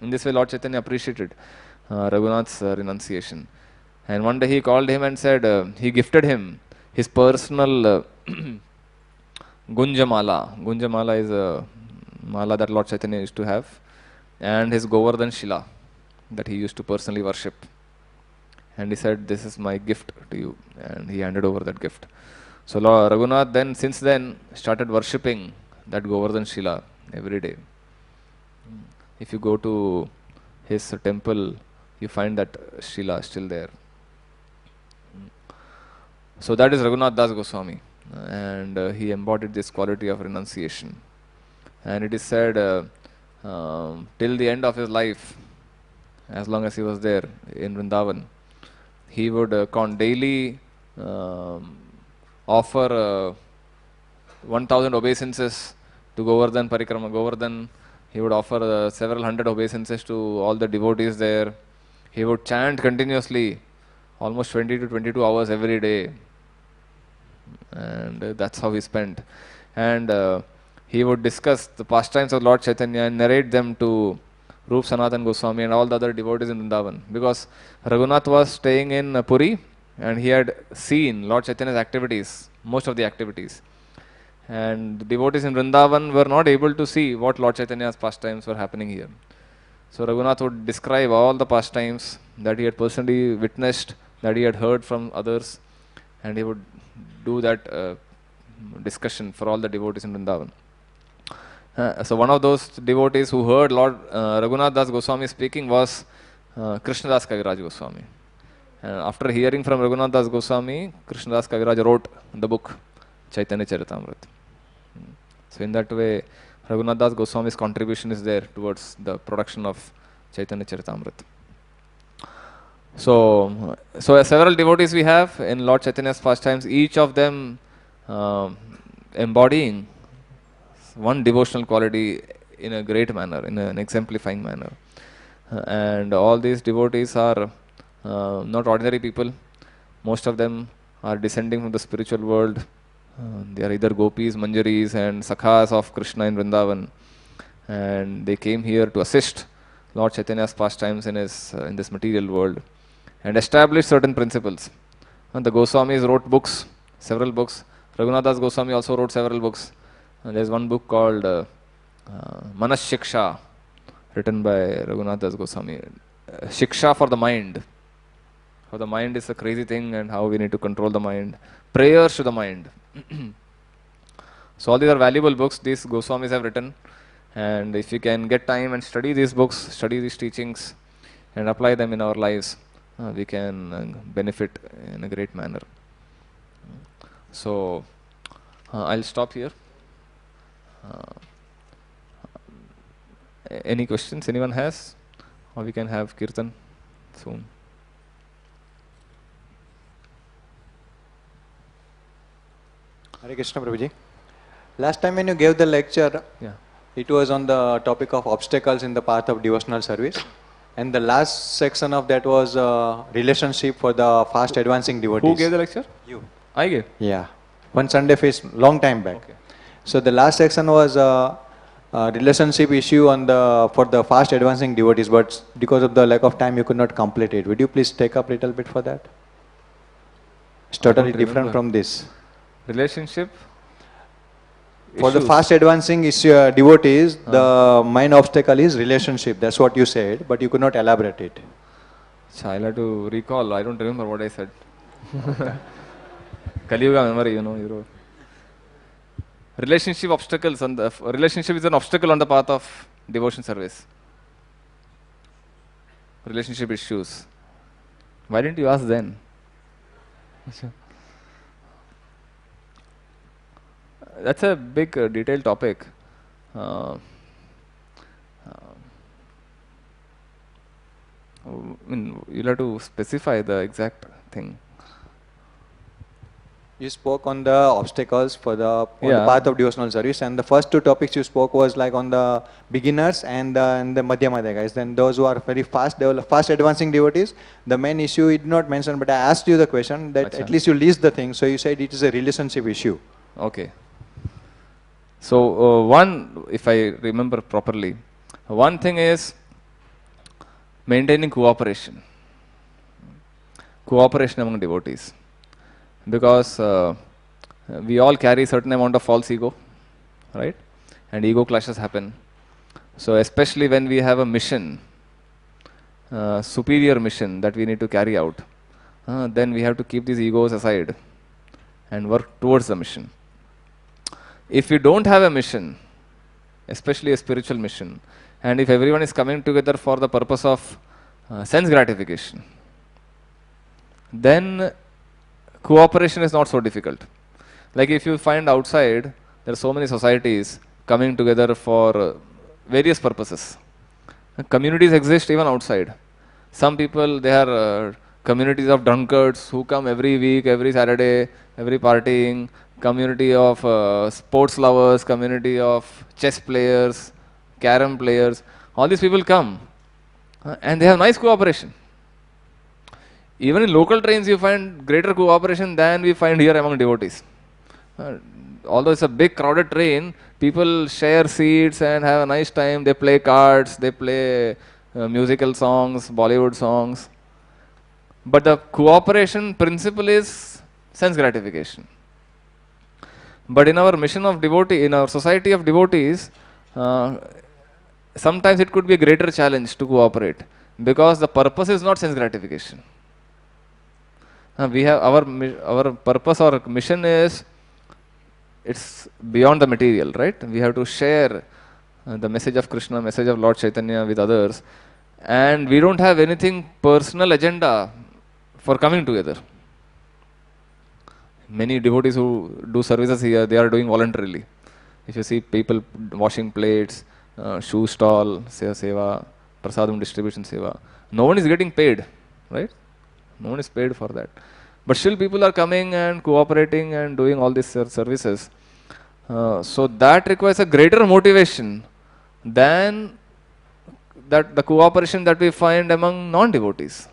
In this way, Lord Chaitanya appreciated Raghunath's renunciation. And one day he called him and said, he gifted him his personal Gunja mala. Gunja mala is a mala that Lord Chaitanya used to have, and his Govardhan Shila that he used to personally worship. And he said, this is my gift to you. And he handed over that gift. So Lord Raghunath then, since then, started worshipping that Govardhan Shila every day. If you go to his temple, you find that Shila still there. So that is Raghunath Das Goswami, and he embodied this quality of renunciation. And it is said till the end of his life, as long as he was there in Vrindavan, he would daily offer 1000 obeisances to Govardhan Parikrama. Govardhan, he would offer several hundred obeisances to all the devotees there. He would chant continuously, almost 20 to 22 hours every day. And that's how he spent. And he would discuss the pastimes of Lord Chaitanya and narrate them to Rup Sanatan Goswami and all the other devotees in Vrindavan. Because Raghunath was staying in Puri and he had seen Lord Chaitanya's activities, most of the activities. And the devotees in Vrindavan were not able to see what Lord Chaitanya's pastimes were happening here. So Raghunath would describe all the pastimes that he had personally witnessed, that he had heard from others, and he would do that discussion for all the devotees in Vrindavan. So one of those devotees who heard Lord Raghunath Das Goswami speaking was Krishnadas Kaviraj Goswami. And after hearing from Raghunath Das Goswami, Krishnadas Kaviraj wrote the book Chaitanya Charitamrita. So in that way, Raghunath Das Goswami's contribution is there towards the production of Chaitanya Charitamrita. So several devotees we have in Lord Chaitanya's pastimes, each of them embodying one devotional quality in a great manner, in an exemplifying manner. And all these devotees are not ordinary people. Most of them are descending from the spiritual world. They are either gopis, manjaris and sakhas of Krishna in Vrindavan. And they came here to assist Lord Chaitanya's pastimes in this material world and establish certain principles. And the Goswamis wrote books, several books. Raghunath Das Goswami also wrote several books. There is one book called Manas Shiksha, written by Raghunath Das Goswami. Shiksha for the mind. How the mind is a crazy thing and how we need to control the mind. Prayers to the mind. So all these are valuable books these Goswamis have written. And if we can get time and study these books, study these teachings, and apply them in our lives, we can benefit in a great manner. So, I'll stop here. Any questions anyone has? Or we can have Kirtan soon. Hare Krishna Prabhuji. Last time when you gave the lecture, it was on the topic of obstacles in the path of devotional service. And the last section of that was relationship for the fast advancing devotees. Who gave the lecture? You. I gave? Yeah. One Sunday feast, long time back. Okay. So the last section was relationship issue on for the fast advancing devotees, but because of the lack of time you could not complete it. Would you please take up a little bit for that? It's totally different from this. Relationship? For the fast advancing devotees, the main obstacle is relationship. That's what you said, but you could not elaborate it. I'll have to recall. I don't remember what I said. Kaliyuga memory, you know. Relationship obstacles on the relationship is an obstacle on the path of devotion service. Relationship issues. Why didn't you ask then? That's a big detailed topic. I mean, you'll have to specify the exact thing. You spoke on the obstacles for the path of devotional service, and the first two topics you spoke was like on the beginners and the Madhyama guys. Then those who are very fast advancing devotees, the main issue you did not mention, but I asked you the question that at least you list the thing. So you said it is a relationship issue. Okay. So one, if I remember properly, one thing is maintaining cooperation among devotees. Because we all carry certain amount of false ego, right? And ego clashes happen. So especially when we have a mission, superior mission that we need to carry out, then we have to keep these egos aside and work towards the mission. If we don't have a mission, especially a spiritual mission, and if everyone is coming together for the purpose of sense gratification, then cooperation is not so difficult. Like if you find outside, there are so many societies coming together for various purposes. Communities exist even outside. Some people, they are communities of drunkards who come every week, every Saturday, every partying, community of sports lovers, community of chess players, carom players. All these people come and they have nice cooperation. Even in local trains, you find greater cooperation than we find here among devotees. Although it's a big crowded train, people share seats and have a nice time. They play cards, they play musical songs, Bollywood songs. But the cooperation principle is sense gratification. But in our mission of devotee, in our society of devotees, sometimes it could be a greater challenge to cooperate because the purpose is not sense gratification. We have our purpose or mission is, it's beyond the material, right? We have to share the message of Krishna, message of Lord Chaitanya with others, and we don't have anything personal agenda for coming together. Many devotees who do services here, they are doing voluntarily. If you see people washing plates, shoe stall, seva, prasadam distribution seva, no one is getting paid, right? No one is paid for that. But still people are coming and cooperating and doing all these services. So that requires a greater motivation than that the cooperation that we find among non-devotees.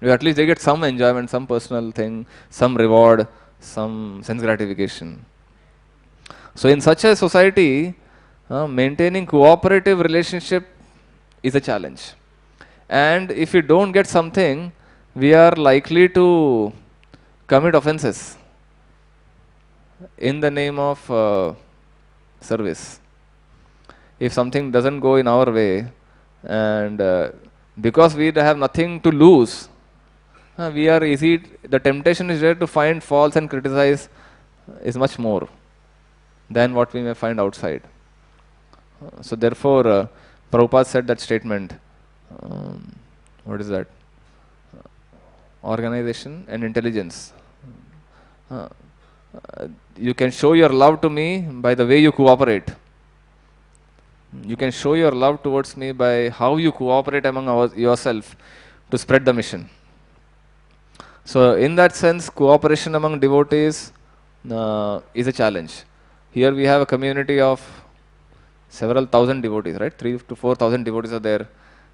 At least they get some enjoyment, some personal thing, some reward, some sense gratification. So in such a society, maintaining cooperative relationship is a challenge. And if we don't get something, we are likely to commit offenses in the name of service. If something doesn't go in our way, and because we have nothing to lose, the temptation is there to find faults and criticize is much more than what we may find outside. So therefore, Prabhupada said that statement. What is that? Organization and intelligence. You can show your love to me by the way you cooperate. You can show your love towards me by how you cooperate among yourself to spread the mission. So, in that sense, cooperation among devotees is a challenge. Here we have a community of several thousand devotees, right? 3 to 4,000 devotees are there,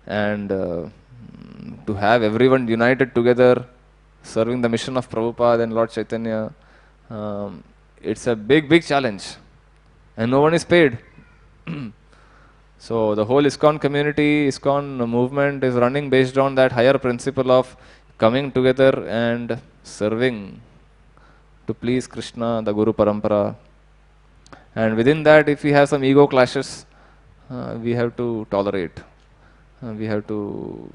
and to have everyone united together, serving the mission of Prabhupada and Lord Chaitanya, it's a big challenge, and no one is paid. So the whole ISKCON community, ISKCON movement is running based on that higher principle of coming together and serving to please Krishna, the Guru Parampara. And within that, if we have some ego clashes, we have to tolerate. We have to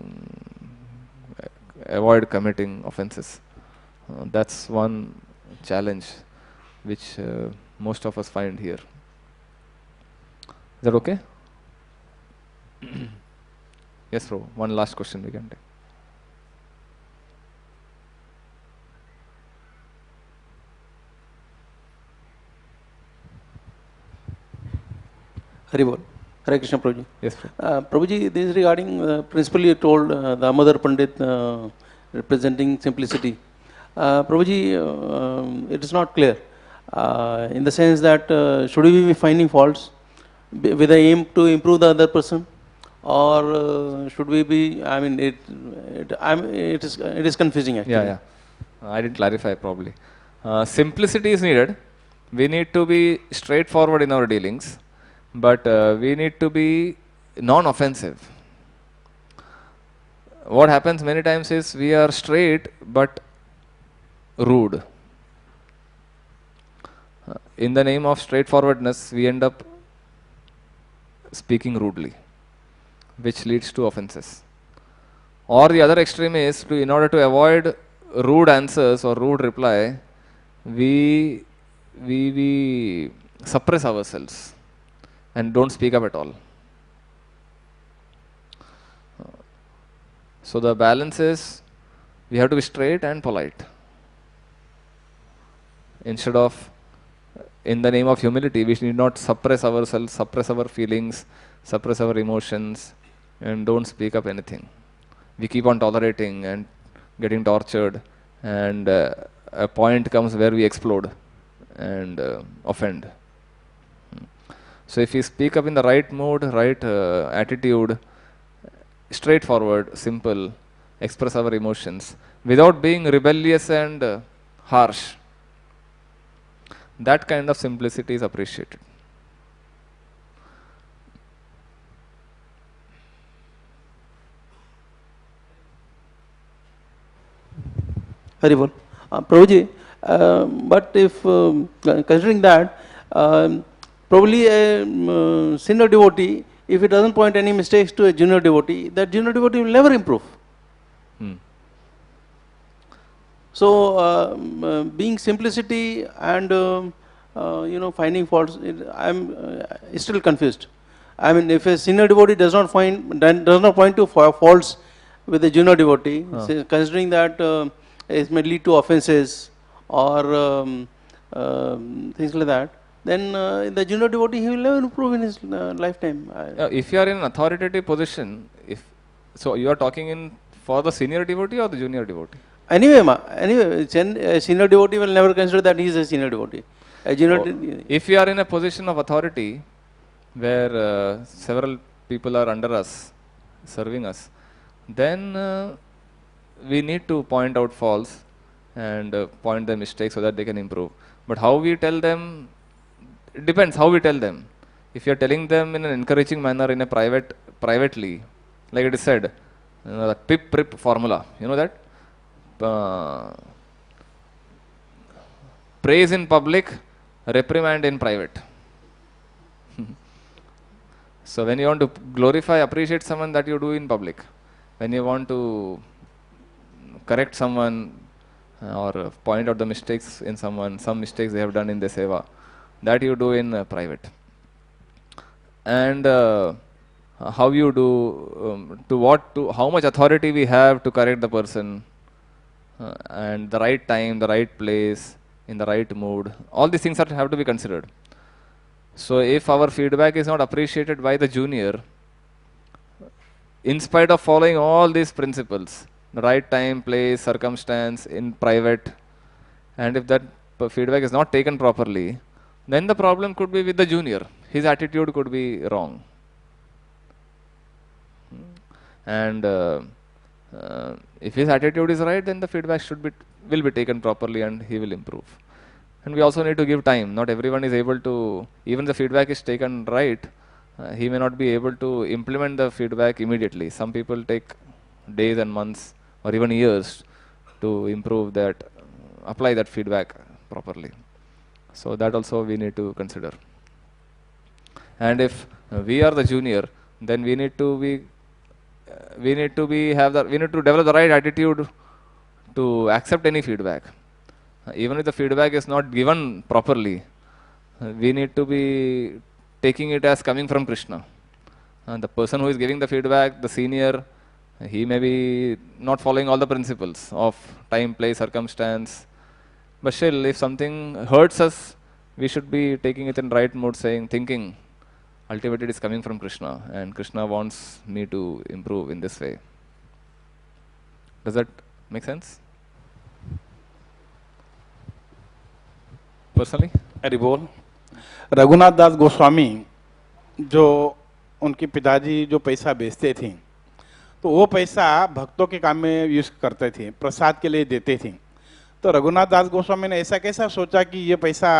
avoid committing offenses. That's one challenge which most of us find here. Is that okay? Yes, bro. One last question we can take. Haribol. Hare Krishna, Prabhuji. Yes, bro. Prabhuji, this is regarding principally you told the Amodar Pandit representing simplicity. Prabhuji, it is not clear in the sense that should we be finding faults with the aim to improve the other person, or should we be? I mean, it is confusing actually. Yeah. I didn't clarify probably. Simplicity is needed. We need to be straightforward in our dealings, but we need to be non-offensive. What happens many times is we are straight but rude. In the name of straightforwardness, we end up speaking rudely, which leads to offenses. Or the other extreme is in order to avoid rude answers or rude reply, we suppress ourselves and don't speak up at all. So the balance is we have to be straight and polite. Instead of, in the name of humility, we need not suppress ourselves, suppress our feelings, suppress our emotions, and don't speak up anything. We keep on tolerating and getting tortured, and a point comes where we explode and offend. So if we speak up in the right mood, right attitude, straightforward, simple, express our emotions without being rebellious and harsh, that kind of simplicity is appreciated. Haribol. Prabhuji, but if considering that, probably a senior devotee, if he doesn't point any mistakes to a junior devotee, that junior devotee will never improve. So, being simplicity and finding faults, I'm still confused. I mean, if a senior devotee does not point to faults with a junior devotee, considering that it may lead to offenses or things like that, then the junior devotee, he will never improve in his lifetime. If you are in an authoritative position, so you are talking for the senior devotee or the junior devotee? Anyway, a senior devotee will never consider that he is a senior devotee. If you are in a position of authority where several people are under us, serving us, then we need to point out faults and point the mistakes so that they can improve. But how we tell them, it depends how we tell them. If you are telling them in an encouraging manner, in a privately, like it is said, the PIP-PRIP formula, you know that? Praise in public, reprimand in private. So when you want to glorify, appreciate someone, that you do in public. When you want to correct someone or point out the mistakes in someone, some mistakes they have done in the seva, that you do in private. and how you do, how much authority we have to correct the person, and the right time, the right place, in the right mood. All these things have to be considered. So if our feedback is not appreciated by the junior, in spite of following all these principles, the right time, place, circumstance, in private, and if that feedback is not taken properly, then the problem could be with the junior. His attitude could be wrong. And if his attitude is right, then the feedback will be taken properly and he will improve. And we also need to give time. Not everyone is able to, even the feedback is taken right, he may not be able to implement the feedback immediately. Some people take days and months or even years to improve that, apply that feedback properly. So that also we need to consider. And if we are the junior, then we need to develop the right attitude to accept any feedback. Even if the feedback is not given properly, we need to be taking it as coming from Krishna. The person who is giving the feedback, the senior, he may be not following all the principles of time, place, circumstance. But still, if something hurts us, we should be taking it in right mood, thinking, ultimately it is coming from Krishna, and Krishna wants me to improve in this way. Does that make sense? Personally? Hari बोल। रघुनाथ दास गोस्वामी जो उनके पिताजी जो पैसा बेचते थे, तो वो पैसा भक्तों के काम में यूज करते थे, प्रसाद के लिए देते थे। तो रघुनाथ दास गोस्वामी ने ऐसा कैसा सोचा कि ये पैसा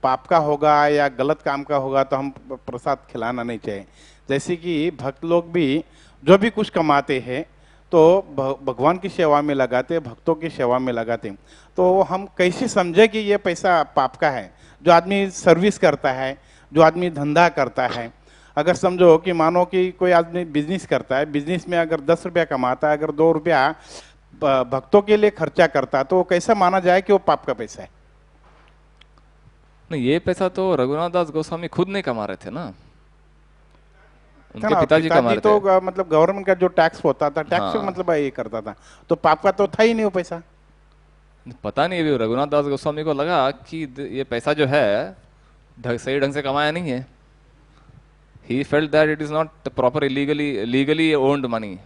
पाप का होगा या गलत काम का होगा, तो हम प्रसाद खिलाना नहीं चाहिए। जैसे कि भक्त लोग भी जो भी कुछ कमाते हैं तो भगवान की सेवा में लगाते, भक्तों की सेवा में लगाते, तो हम कैसे समझे कि ये पैसा पाप का है? जो आदमी सर्विस करता है, जो आदमी धंधा करता है, अगर समझो कि मानो कि कोई आदमी बिजनेस करता है, बिजनेस में अगर 10 रुपया कमाता है, अगर 2 रुपया भक्तों के लिए खर्चा करता, तो वो कैसा माना जाए कि वो पाप का पैसा है? नहीं, ये पैसा तो रघुनाथ दास गोस्वामी खुद नहीं कमा रहे थे ना, उनके पिताजी कमा रहे थे। तो मतलब गवर्नमेंट का जो टैक्स होता था, टैक्स हाँ। मतलब ये करता था, तो पाप का तो था ही नहीं वो पैसा। पता नहीं, अभी रघुनाथ दास गोस्वामी को लगा कि ये पैसा जो है सही ढंग से कमाया नहीं है। He felt that it is not proper legally owned money.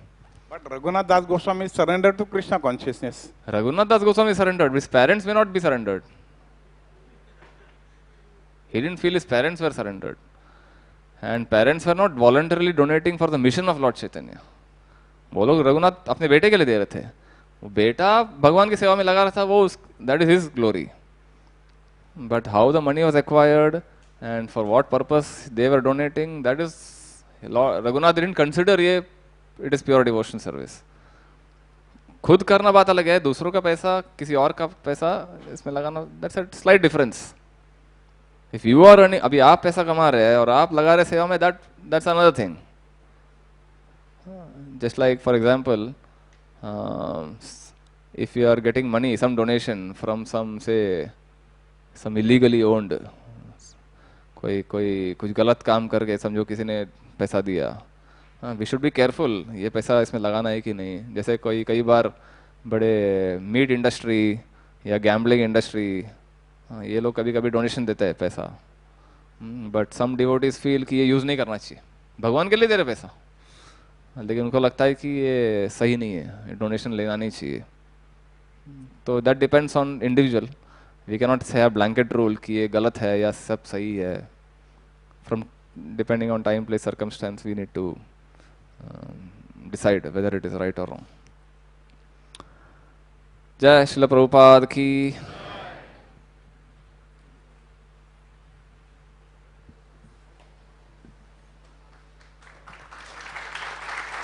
But Raghunath Das Goswami surrendered to Krishna consciousness. Raghunath Das Goswami surrendered. His parents may not be surrendered. He didn't feel his parents were surrendered. And parents were not voluntarily donating for the mission of Lord Chaitanya. वो लोग रघुनाथ अपने बेटे के लिए दे रहे थे, वो बेटा भगवान की सेवा में लगा रहा था, वो that is his glory. But how the money was acquired and for what purpose they were donating, that is, Raghunath didn't consider it is pure devotion service. खुद करना बात अलग है, दूसरों का पैसा, किसी और का पैसा इसमें लगाना, that's a slight difference. If you are earning, अभी आप पैसा कमा रहे हैं और आप लगा रहे सेवा में, that's another thing. Just like for example, if you are getting money, some donation from some illegally owned, कोई कुछ गलत काम करके समझो किसी ने पैसा दिया, वी शुड बी केयरफुल ये पैसा इसमें लगाना है कि नहीं। जैसे कई बार बड़े मीट इंडस्ट्री या गैम्बलिंग इंडस्ट्री, ये लोग कभी कभी डोनेशन देते हैं पैसा, बट सम डिवोटीज फील कि ये यूज़ नहीं करना चाहिए, भगवान के लिए दे रहे पैसा, लेकिन उनको लगता है कि ये सही नहीं है, डोनेशन लेना नहीं चाहिए। तो that depends on individual, we can not say blanket rule कि ये गलत है या सब सही है। From depending on time, place, circumstance, we need to decide whether it is right और रॉन्ग। जय श्रील प्रभुपाद की।